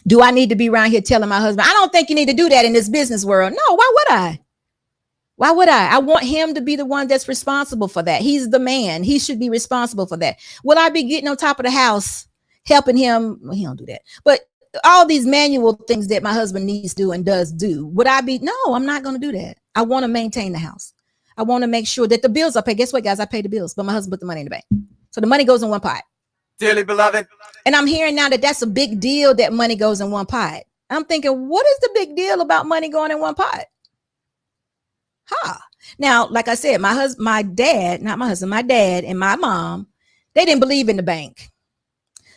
Do I need to be around here telling my husband, I don't think you need to do that in this business world? No, why would I? Why would I? I want him to be the one that's responsible for that. He's the man. He should be responsible for that. Will I be getting on top of the house, helping him? Well, he don't do that. But all these manual things that my husband needs to do and does do, would I be? No, I'm not going to do that. I want to maintain the house. I want to make sure that the bills are paid. Guess what, guys? I pay the bills, but my husband put the money in the bank. So the money goes in one pot. Dearly beloved. And I'm hearing now that that's a big deal, that money goes in one pot. I'm thinking, what is the big deal about money going in one pot? Now, like I said, my dad and my mom, they didn't believe in the bank.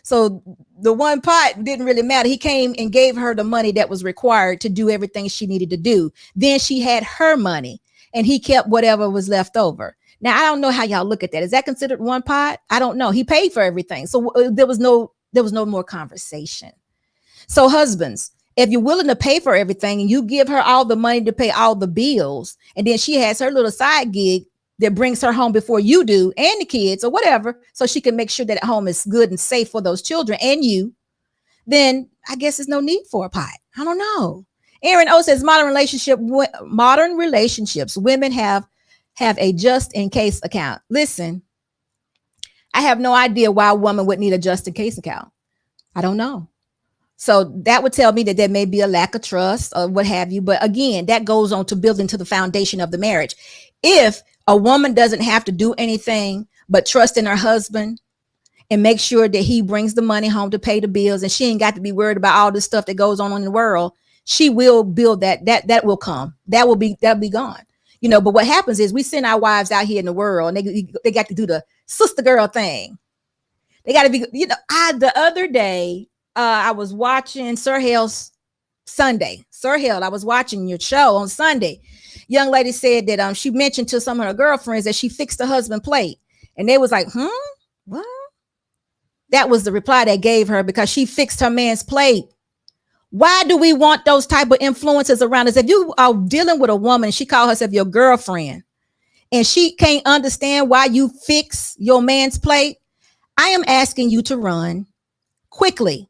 So the one pot didn't really matter. He came and gave her the money that was required to do everything she needed to do. Then she had her money and he kept whatever was left over. Now, I don't know how y'all look at that. Is that considered one pot? I don't know. He paid for everything. So there was no more conversation. So husbands, if you're willing to pay for everything and you give her all the money to pay all the bills, and then she has her little side gig that brings her home before you do, and the kids or whatever, so she can make sure that at home is good and safe for those children and you, then I guess there's no need for a pot. I don't know. Aaron O says modern relationships, women have a just in case account. Listen, I have no idea why a woman would need a just in case account. I don't know. So that would tell me that there may be a lack of trust or what have you. But again, that goes on to building to the foundation of the marriage. If a woman doesn't have to do anything but trust in her husband and make sure that he brings the money home to pay the bills, and she ain't got to be worried about all this stuff that goes on in the world, she will build that will come. That'll be gone. You know, but what happens is we send our wives out here in the world and they got to do the sister girl thing. They got to be, you know, the other day, I was watching Sir Hale's Sunday. Sir Hale, I was watching your show on Sunday. Young lady said that she mentioned to some of her girlfriends that she fixed her husband's plate. And they was like, what? That was the reply they gave her, because she fixed her man's plate. Why do we want those type of influences around us? If you are dealing with a woman, she calls herself your girlfriend, and she can't understand why you fix your man's plate, I am asking you to run quickly,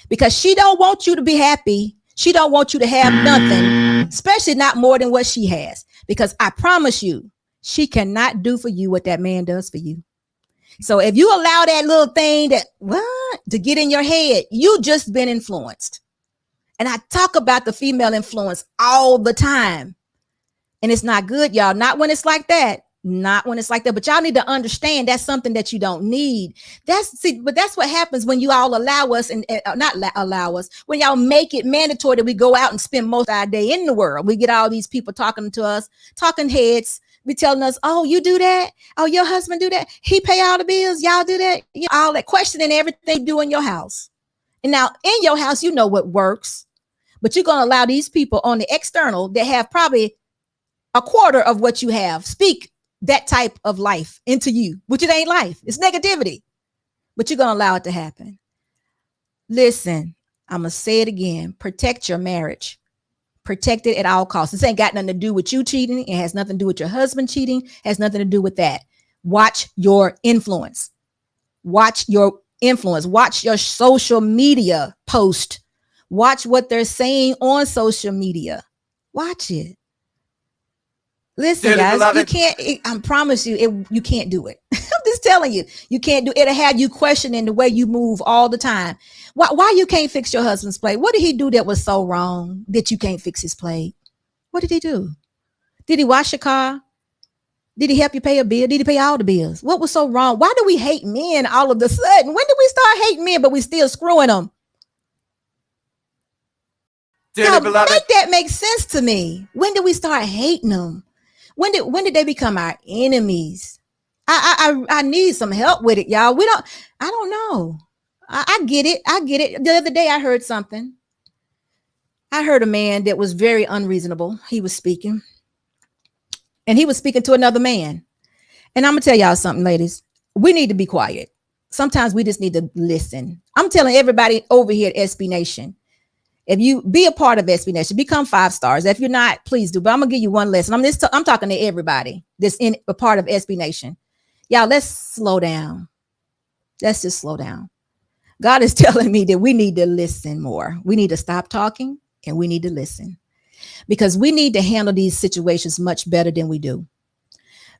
because she don't want you to be happy. She don't want you to have nothing, especially not more than what she has, because I promise you, she cannot do for you what that man does for you. So if you allow that little thing to get in your head, you just been influenced. And I talk about the female influence all the time. And it's not good, y'all. Not when it's like that. Not when it's like that. But y'all need to understand that's something that you don't need. But that's what happens when you all allow us, and not allow us, when y'all make it mandatory that we go out and spend most of our day in the world. We get all these people talking to us, talking heads, Be telling us, oh, you do that? Oh, your husband do that? He pay all the bills? Y'all do that? You know, all that questioning everything you do in your house. And now in your house, you know what works. But you're going to allow these people on the external that have probably a quarter of what you have speak that type of life into you, which it ain't life. It's negativity. But you're going to allow it to happen. Listen, I'm going to say it again. Protect your marriage. Protect it at all costs. This ain't got nothing to do with you cheating. It has nothing to do with your husband cheating. It has nothing to do with that. Watch your influence. Watch your influence. Watch your social media post. Watch what they're saying on social media. Watch it. Listen, guys, you can't, I promise you, you can't do it. I'm just telling you, you can't do it. It'll have you questioning the way you move all the time. Why you can't fix your husband's plate? What did he do that was so wrong that you can't fix his plate? What did he do? Did he wash your car? Did he help you pay a bill? Did he pay all the bills? What was so wrong? Why do we hate men all of a sudden? When did we start hating men, but we still screwing them? Now, make that make sense to me. When did we start hating them? When did they become our enemies? I need some help with it, y'all. I don't know. I get it. The other day I heard something. I heard a man that was very unreasonable. He was speaking. And he was speaking to another man. And I'm going to tell y'all something, ladies. We need to be quiet. Sometimes we just need to listen. I'm telling everybody over here at SB Nation, if you be a part of SB Nation, become 5 stars. If you're not, please do. But I'm going to give you one lesson. I'm talking to everybody that's in a part of SB Nation. Y'all, let's slow down. Let's just slow down. God is telling me that we need to listen more. We need to stop talking and we need to listen, because we need to handle these situations much better than we do.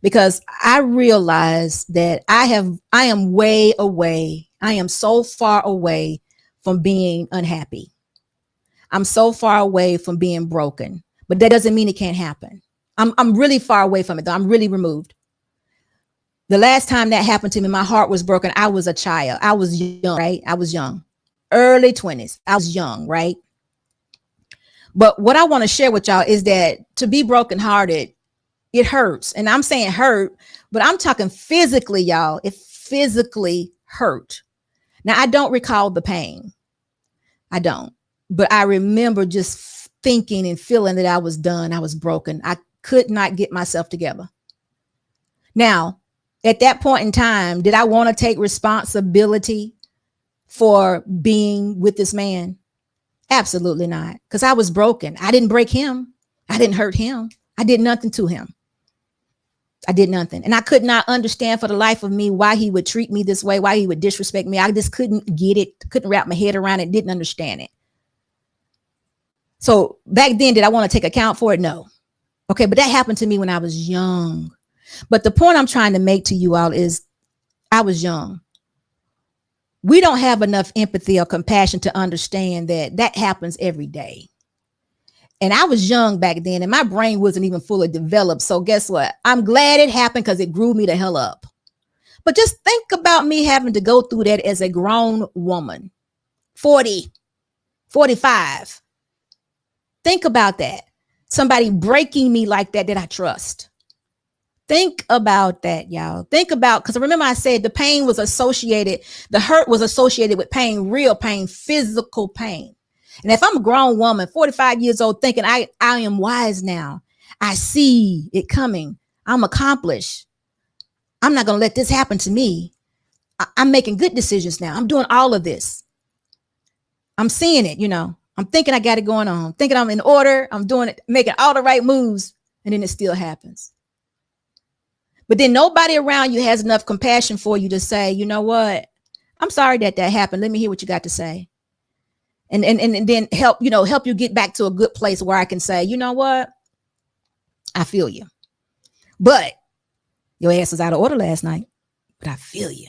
Because I realize that I am way away. I am so far away from being unhappy. I'm so far away from being broken, but that doesn't mean it can't happen. I'm really far away from it, though. I'm really removed. The last time that happened to me, my heart was broken. I was a child. I was young, right? I was young, early 20s. I was young, right? But what I want to share with y'all is that to be brokenhearted, it hurts. And I'm saying hurt, but I'm talking physically, y'all. It physically hurt. Now, I don't recall the pain. I don't. But I remember just thinking and feeling that I was done. I was broken. I could not get myself together. Now, at that point in time, did I want to take responsibility for being with this man? Absolutely not. Because I was broken. I didn't break him. I didn't hurt him. I did nothing to him. I did nothing. And I could not understand for the life of me why he would treat me this way, why he would disrespect me. I just couldn't get it, couldn't wrap my head around it, didn't understand it. So back then, did I want to take account for it? No. Okay, but that happened to me when I was young. But the point I'm trying to make to you all is I was young. We don't have enough empathy or compassion to understand that happens every day. And I was young back then and my brain wasn't even fully developed. So guess what? I'm glad it happened because it grew me the hell up. But just think about me having to go through that as a grown woman, 40, 45. Think about that. Somebody breaking me like that I trust. Think about that, y'all. Think about, because remember I said the pain was associated, the hurt was associated with pain, real pain, physical pain. And if I'm a grown woman, 45 years old, thinking I am wise now, I see it coming, I'm accomplished, I'm not going to let this happen to me. I'm making good decisions now. I'm doing all of this. I'm seeing it, I'm thinking I got it going on, thinking I'm in order, I'm doing it, making all the right moves, and then it still happens. But then nobody around you has enough compassion for you to say, you know what? I'm sorry that happened. Let me hear what you got to say. And then help you get back to a good place where I can say, you know what? I feel you. But your ass was out of order last night, but I feel you.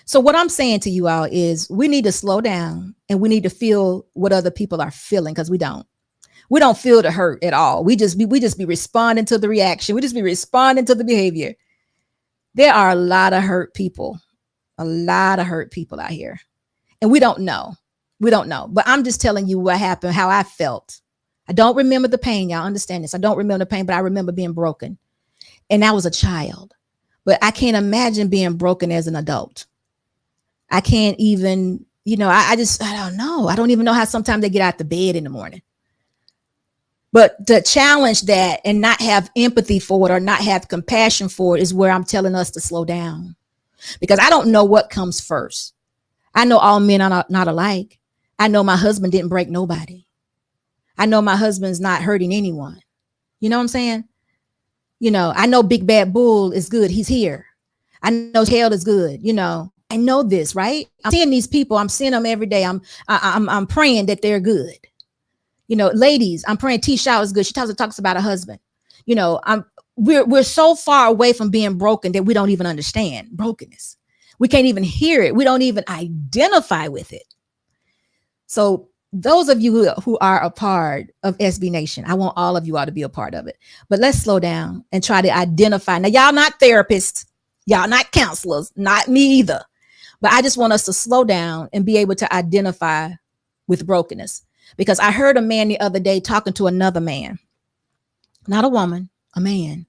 So what I'm saying to you all is we need to slow down and we need to feel what other people are feeling, because we don't feel the hurt at all. We just be responding to the reaction. We just be responding to the behavior. There are a lot of hurt people out here, and we don't know. But I'm just telling you what happened, how I felt. I don't remember the pain. Y'all understand this. I don't remember the pain, but I remember being broken. And I was a child, but I can't imagine being broken as an adult. I can't even, I don't know. I don't even know how sometimes they get out the bed in the morning. But to challenge that and not have empathy for it or not have compassion for it is where I'm telling us to slow down, because I don't know what comes first. I know all men are not alike. I know my husband didn't break nobody. I know my husband's not hurting anyone. You know what I'm saying? I know Big Bad Bull is good. He's here. I know Tail is good. I know this, right? I'm seeing these people. I'm seeing them every day. I'm praying that they're good. Ladies, I'm praying T-Shaw is good. She talks about her husband. We're so far away from being broken that we don't even understand brokenness. We can't even hear it. We don't even identify with it. So those of you who are a part of SB Nation, I want all of you all to be a part of it. But let's slow down and try to identify. Now, y'all not therapists. Y'all not counselors. Not me either. But I just want us to slow down and be able to identify with brokenness. Because I heard a man the other day talking to another man, not a woman, a man.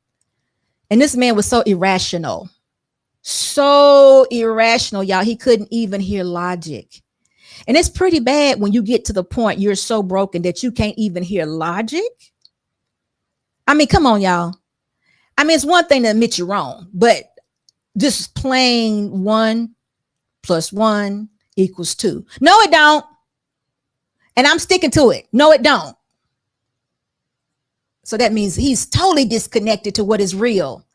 And this man was so irrational, y'all. He couldn't even hear logic. And it's pretty bad when you get to the point you're so broken that you can't even hear logic. I mean, come on, y'all. I mean, it's one thing to admit you're wrong, but just plain 1 + 1 = 2. No, it don't. And I'm sticking to it. No, it don't. So that means he's totally disconnected to what is real.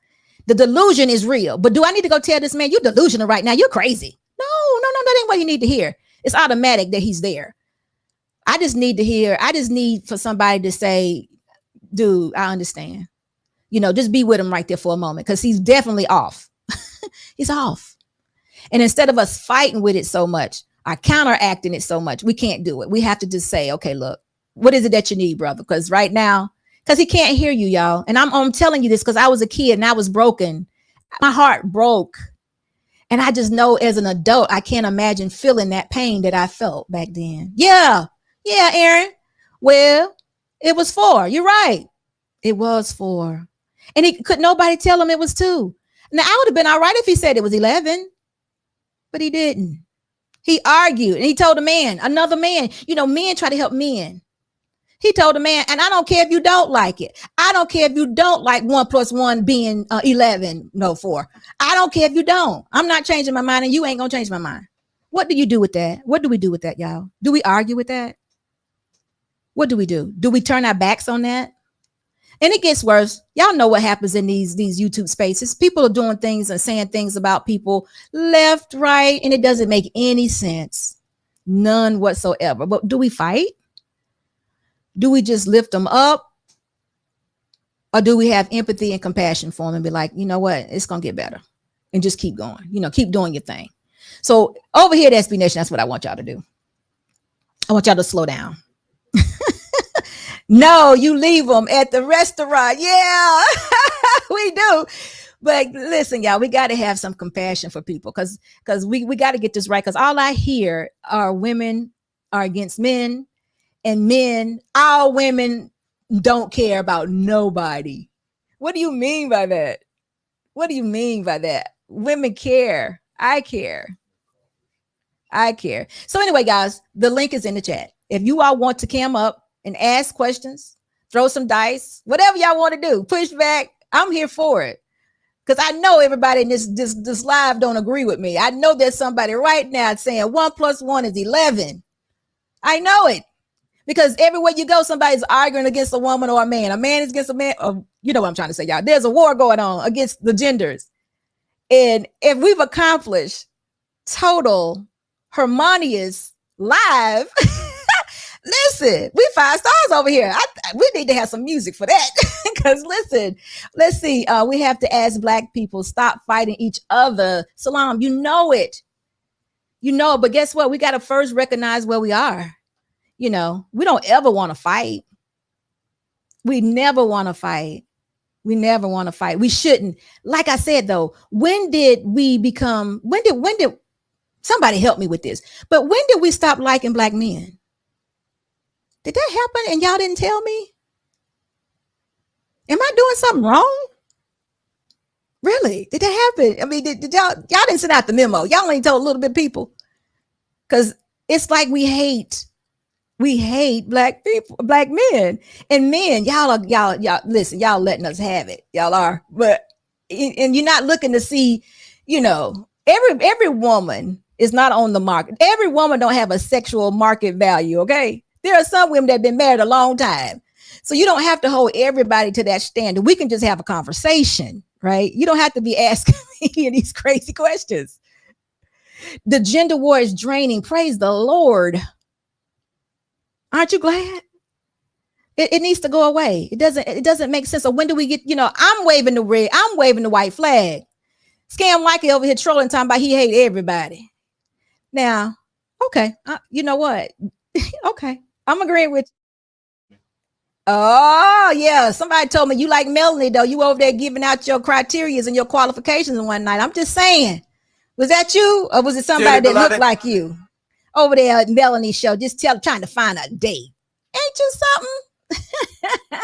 The delusion is real. But do I need to go tell this man, you're delusional right now? You're crazy. No, that ain't what you need to hear. It's automatic that he's there. I just need for somebody to say, dude, I understand. Just be with him right there for a moment, because he's definitely off. He's off. And instead of us fighting with it so much, or counteracting it so much, we can't do it. We have to just say, okay, look, what is it that you need, brother? Because right now, because he can't hear you, y'all. And I'm telling you this because I was a kid and I was broken. My heart broke. And I just know as an adult, I can't imagine feeling that pain that I felt back then. Yeah, Aaron. Well, it was 4. You're right. It was 4. And could nobody tell him it was 2. Now, I would have been all right if he said it was 11, but he didn't. He argued and he told another man, men try to help men. He told the man, and I don't care if you don't like it. I don't care if you don't like 1 + 1 being 11, no 4. I don't care if you don't. I'm not changing my mind, and you ain't going to change my mind. What do you do with that? What do we do with that, y'all? Do we argue with that? What do we do? Do we turn our backs on that? And it gets worse. Y'all know what happens in these YouTube spaces. People are doing things and saying things about people left, right, and it doesn't make any sense. None whatsoever. But do we fight? Do we just lift them up? Or do we have empathy and compassion for them and be like, you know what? It's going to get better. And just keep going. Keep doing your thing. So over here at SB Nation, that's what I want y'all to do. I want y'all to slow down. No, you leave them at the restaurant. Yeah, we do. But listen, y'all, we got to have some compassion for people because we got to get this right. Because all I hear are women are against men, and all women don't care about nobody. What do you mean by that? What do you mean by that? Women care. I care. So anyway, guys, the link is in the chat. If you all want to come up and ask questions, throw some dice, whatever y'all want to do, push back, I'm here for it. Because I know everybody in this live don't agree with me. I know there's somebody right now saying 1 + 1 = 11. I know it. Because everywhere you go, somebody's arguing against a woman or a man. A man is against a man. Or, you know what I'm trying to say, y'all. There's a war going on against the genders. And if we've accomplished total harmonious live, listen, we 5 stars over here. We need to have some music for that. Because listen, let's see. We have to ask Black people, stop fighting each other. Salam, you know it. But guess what? We got to first recognize where we are. We don't ever want to fight. We never want to fight. We shouldn't. Like I said, though, when did somebody help me with this? But when did we stop liking Black men? Did that happen and y'all didn't tell me? Am I doing something wrong? Really? Did that happen? I mean, did y'all didn't send out the memo. Y'all only told a little bit of people. Because it's like we hate black people, black men. And men, y'all listen, y'all letting us have it. Y'all are. But and you're not looking to see, every woman is not on the market. Every woman don't have a sexual market value, okay? There are some women that have been married a long time. So you don't have to hold everybody to that standard. We can just have a conversation, right? You don't have to be asking me these crazy questions. The gender war is draining. Praise the Lord. Aren't you glad? It needs to go away. It doesn't make sense. So when do we get, I'm waving the red, I'm waving the white flag. Scam Likely over here trolling, talking about he hate everybody. Now, okay, you know what? Okay, I'm agreeing with you. Oh, yeah. Somebody told me you like Melanie, though. You over there giving out your criterias and your qualifications one night. I'm just saying. Was that you? Or was it somebody that looked like you? Over there at Melanie's show, just trying to find a date. Ain't you something?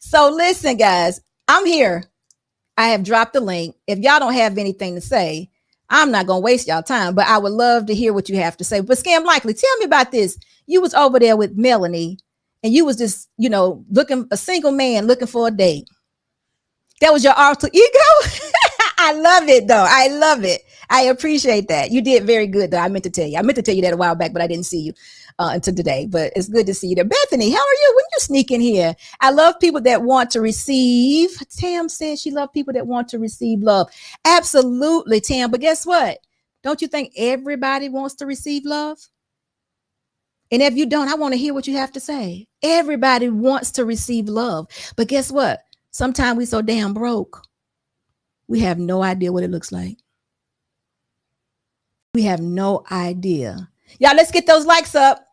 So listen, guys. I'm here. I have dropped the link. If y'all don't have anything to say, I'm not going to waste y'all time. But I would love to hear what you have to say. But Scam Likely, tell me about this. You was over there with Melanie. And you was just, a single man looking for a date. That was your alter ego? I love it, though. I love it. I appreciate that. You did very good, though. I meant to tell you that a while back, but I didn't see you until today. But it's good to see you there. Bethany, how are you? When you sneak in here? I love people that want to receive. Tam says she loves people that want to receive love. Absolutely, Tam. But guess what? Don't you think everybody wants to receive love? And if you don't, I want to hear what you have to say. Everybody wants to receive love. But guess what? Sometimes we so damn broke. We have no idea what it looks like. We have no idea. Y'all, let's get those likes up.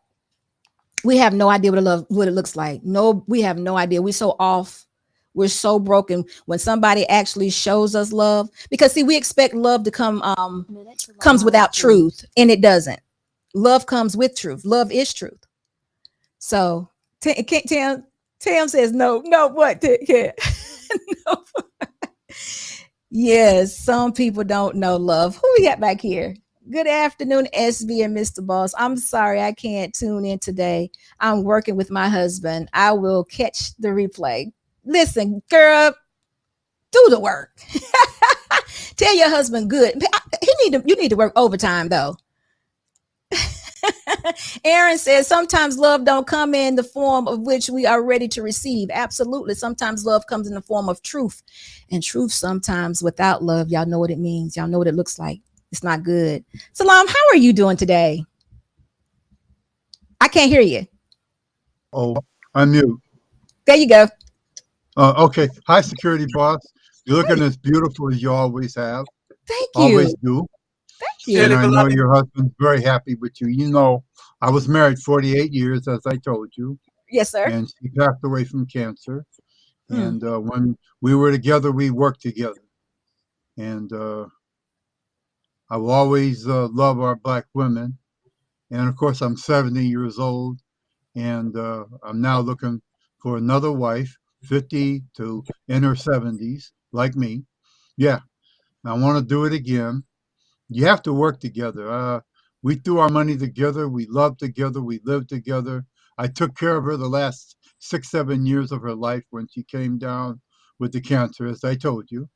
We have no idea what it looks like. No, we have no idea. We're so off. We're so broken when somebody actually shows us love. Because see, we expect love to comes without truth, and it doesn't. Love comes with truth. Love is truth. So Tam says no. What? Yeah. No. Yes, some people don't know love. Who we got back here? Good afternoon, SB and Mr. Boss. I'm sorry I can't tune in today. I'm working with my husband. I will catch the replay. Listen, girl, do the work. Tell your husband good. You need to work overtime though. Aaron says sometimes love don't come in the form of which we are ready to receive. Absolutely. Sometimes love comes in the form of truth, and truth sometimes without love. Y'all know what it means. Y'all know what it looks like. It's not good. Salam, how are you doing today? I can't hear you. Oh, I'm mute. There you go. Okay. Hi, security boss. You're looking as beautiful as you always have. Thank you. Always do. Thank you. And I know your husband's very happy with you. I was married 48 years, as I told you. Yes, sir. And she passed away from cancer. And when we were together, we worked together. And I will always love our Black women. And of course, I'm 70 years old. And I'm now looking for another wife, 50 to in her 70s, like me. Yeah, I want to do it again. You have to work together. We threw our money together. We loved together. We lived together. I took care of her the last 6-7 years of her life when she came down with the cancer, as I told you.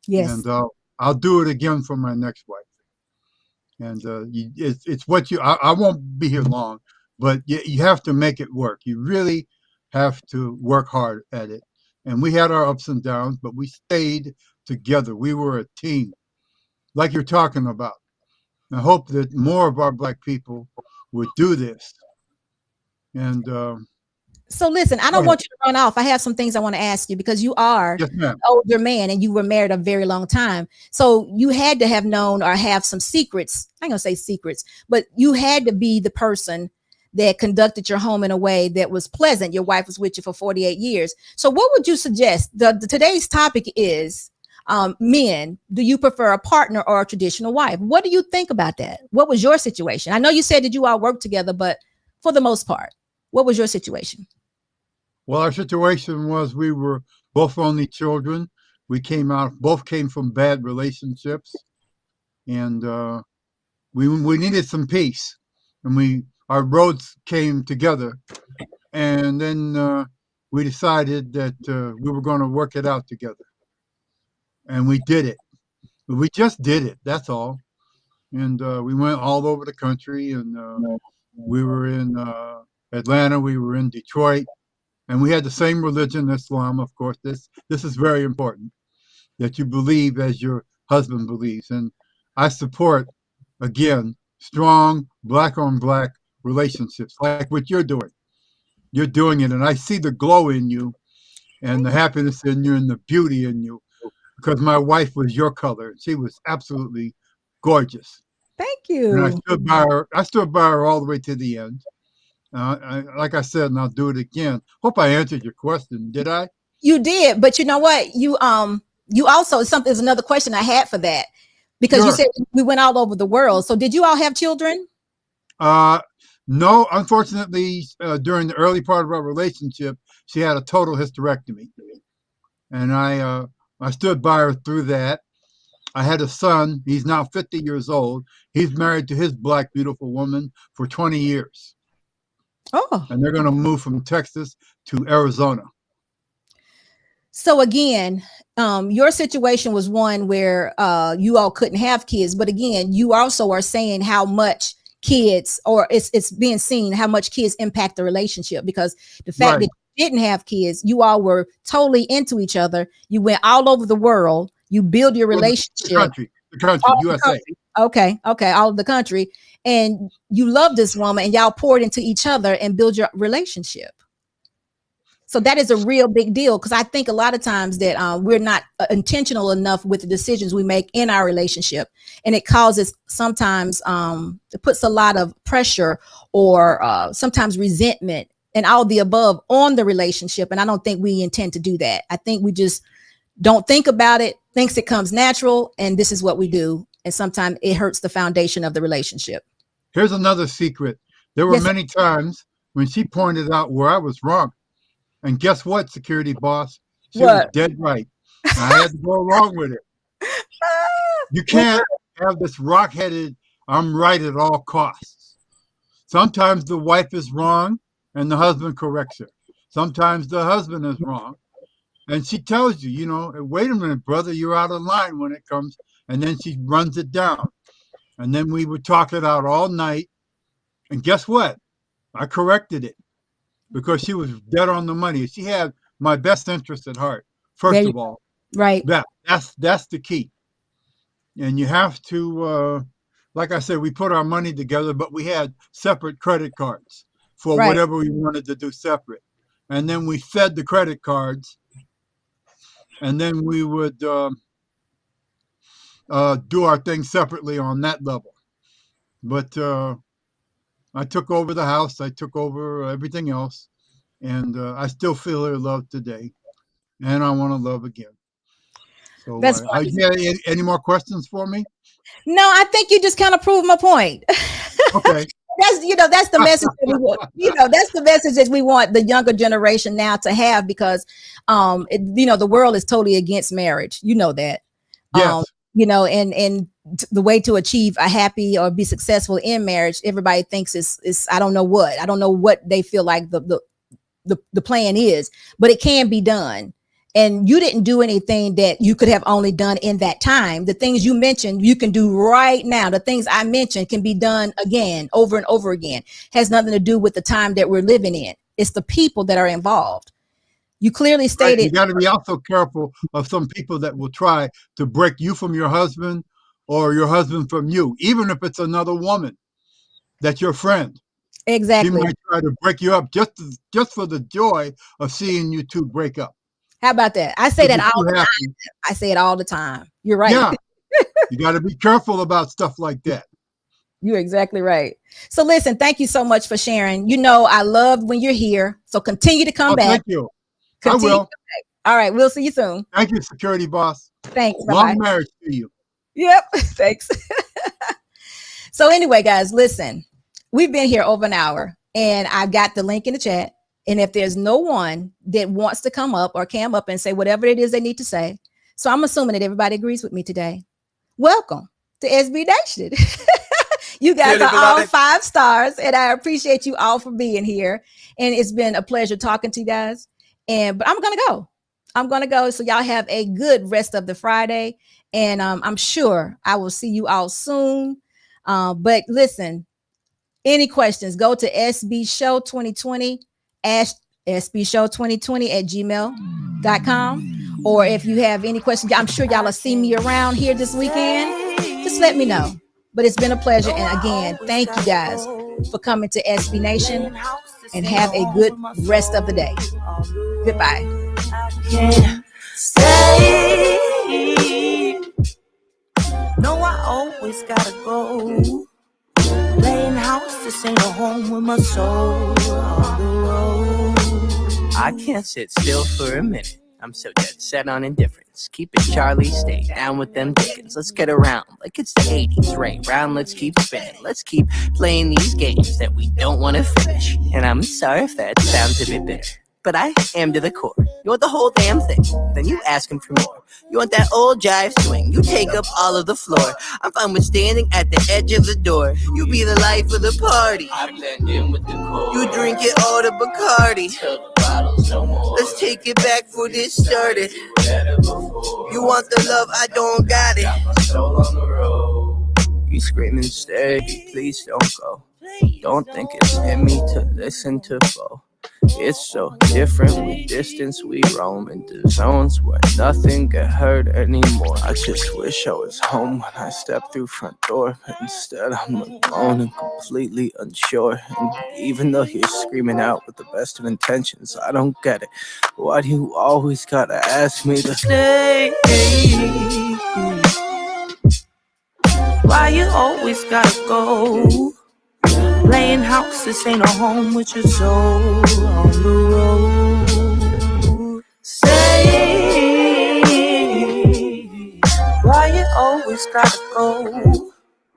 Yes. And I'll do it again for my next wife. And it's what I won't be here long, but you have to make it work. You really have to work hard at it. And we had our ups and downs, but we stayed together. We were a team, like you're talking about. I hope that more of our Black people would do this. And so listen, I don't want you to run off. I have some things I want to ask you because you are an older man and you were married a very long time. So you had to have known or have some secrets. I'm going to say secrets, but you had to be the person that conducted your home in a way that was pleasant. Your wife was with you for 48 years. So what would you suggest? Today's topic is men, do you prefer a partner or a traditional wife? What do you think about that? What was your situation? I know you said that you all worked together, but for the most part, what was your situation? Well, our situation was we were both only children. We both came from bad relationships, and we needed some peace, and our roads came together, and then we decided that we were going to work it out together, and we did it. We just did it. That's all. And we went all over the country, and we were in Atlanta, we were in Detroit, and we had the same religion, Islam, of course. This is very important, that you believe as your husband believes. And I support, again, strong black on black relationships, like what you're doing. You're doing it, and I see the glow in you, and the happiness in you, and the beauty in you, because my wife was your color. She was absolutely gorgeous. Thank And I you. stood by her. I stood by her all the way to the end. Like I said, and I'll do it again. Hope I answered your question. Did I? You did, but you know what? You also is another question I had for that, because you Sure. said we went all over the world. So did you all have children? No, unfortunately, during the early part of our relationship, she had a total hysterectomy, and I stood by her through that. I had a son. He's now 50 years old. He's married to his black, beautiful woman for 20 years. Oh, And they're going to move from Texas to Arizona. so again, your situation was one where you all couldn't have kids, but again, you also are saying how much kids, or it's being seen how much kids impact the relationship, because the fact that you didn't have kids, you all were totally into each other. You went all over the world. You build your relationship. The country, USA. Okay, all of the country, and you love this woman, and y'all poured into each other and build your relationship. So that is a real big deal, because I think a lot of times that we're not intentional enough with the decisions we make in our relationship, and it causes sometimes it puts a lot of pressure or sometimes resentment and all the above on the relationship. And I don't think we intend to do that. I think we just don't think about it, thinks it comes natural, and this is what we do. And sometimes it hurts the foundation of the relationship. Here's another secret. There were many times when she pointed out where I was wrong. And guess what, security boss? She was dead right. I had to go along with it. You can't have this rock-headed, I'm right at all costs. Sometimes the wife is wrong and the husband corrects her. Sometimes the husband is wrong. And she tells you, wait a minute, brother, you're out of line when it comes. And then she runs it down. And then we would talk it out all night. And guess what? I corrected it because she was dead on the money. She had my best interest at heart. First of all, right. That's the key. And you have to, like I said, we put our money together, but we had separate credit cards for whatever we wanted to do separate. And then we fed the credit cards. And then we would do our thing separately on that level. But I took over the house. I took over everything else. And I still feel her love today. And I want to love again. So any more questions for me? No, I think you just kind of proved my point. Okay. That's the message that we want. That's the message that we want the younger generation now to have, because the world is totally against marriage. You know that. Yes. And the way to achieve a happy or be successful in marriage, everybody thinks is I don't know what they feel like the plan is, but it can be done. And you didn't do anything that you could have only done in that time. The things you mentioned, you can do right now. The things I mentioned can be done again, over and over again. Has nothing to do with the time that we're living in. It's the people that are involved. You clearly stated. Right. You got to be also careful of some people that will try to break you from your husband or your husband from you, even if it's another woman that's your friend. Exactly. She might try to break you up just for the joy of seeing you two break up. How about that? I say that all the time. I say it all the time. You're right. Yeah. You got to be careful about stuff like that. You're exactly right. So listen, thank you so much for sharing. I love when you're here. So continue to come back. Thank you. I will. All right. We'll see you soon. Thank you, security boss. Thanks. Long marriage to you. Yep. Thanks. So anyway, guys, listen, we've been here over an hour, and I've got the link in the chat. And if there's no one that wants to come up or cam up and say whatever it is they need to say, So I'm assuming that everybody agrees with me today. Welcome to SB Nation. You guys Clearly, are all beloved. 5 stars, and I appreciate you all for being here. And it's been a pleasure talking to you guys. But I'm gonna go. So y'all have a good rest of the Friday, and I'm sure I will see you all soon. But listen, any questions? Go to SB Show 2020 sbshow2020@gmail.com. Or if you have any questions, I'm sure y'all will see me around here this weekend. Just let me know. But it's been a pleasure. And again, thank you guys for coming to SB Nation, and have a good rest of the day. Goodbye. Stay. No, I always gotta go. Playing house, this ain't a home with my soul on the road. I can't sit still for a minute. I'm so dead set on indifference. Keep it Charlie, stay down with them Dickens. Let's get around like it's the 80s. Right round, let's keep spinning. Let's keep playing these games that we don't want to finish. And I'm sorry if that sounds a bit bitter, but I am to the core. You want the whole damn thing, then you ask him for more. You want that old jive swing, you take up all of the floor. I'm fine with standing at the edge of the door. You be the life of the party, I blend in with the core. You drink it all to Bacardi till the bottle's no more. Let's take it back for this started. You want the love, I don't got it. Got my soul on the road. You screaming steady, please don't go. Don't think it's in me to listen to foe. It's so different with distance, we roam into zones where nothing get heard anymore. I just wish I was home when I stepped through front door, but instead I'm alone and completely unsure. And even though you're screaming out with the best of intentions, I don't get it. Why do you always gotta ask me to Stay. Why you always gotta go? Playing house, this ain't a home with your soul on the road. Stay. Why you always gotta go?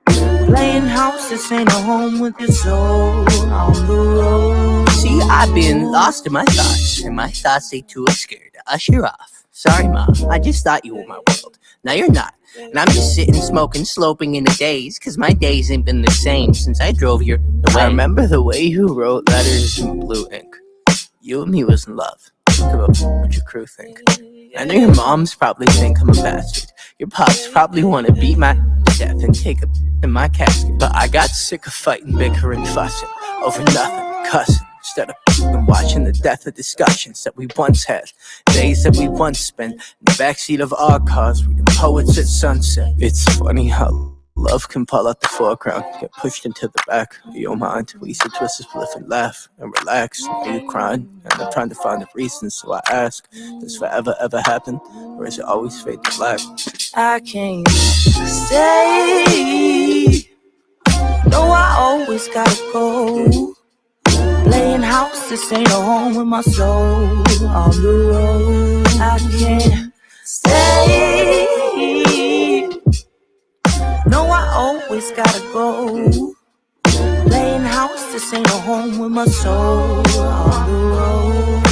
Playing house, this ain't a home with your soul on the road. See, I've been lost in my thoughts, and my thoughts they too scared to usher off. Sorry, Mom, I just thought you were my world. Now you're not. And I'm just sitting, smoking, sloping in the days, cause my days ain't been the same since I drove your away. I remember the way you wrote letters in blue ink. You and me was in love. Think about what your crew think. I know your moms probably think I'm a bastard. Your pops probably wanna beat my death and take a in my casket. But I got sick of fighting, bickering, fussing over nothing, cussing. Instead of watching the death of discussions that we once had, days that we once spent in the backseat of our cars, reading poets at sunset. It's funny how love can pull out the foreground, get pushed into the back of your mind. We used to twist a spliff and laugh and relax. Now you crying, and I'm trying to find a reason. So I ask, does forever ever happen, or is it always fade to black? I can't stay. No, I always gotta go. Playing house, this ain't a home with my soul on the road. I can't stay. No, I always gotta go. Playing house, this ain't a home with my soul on the road.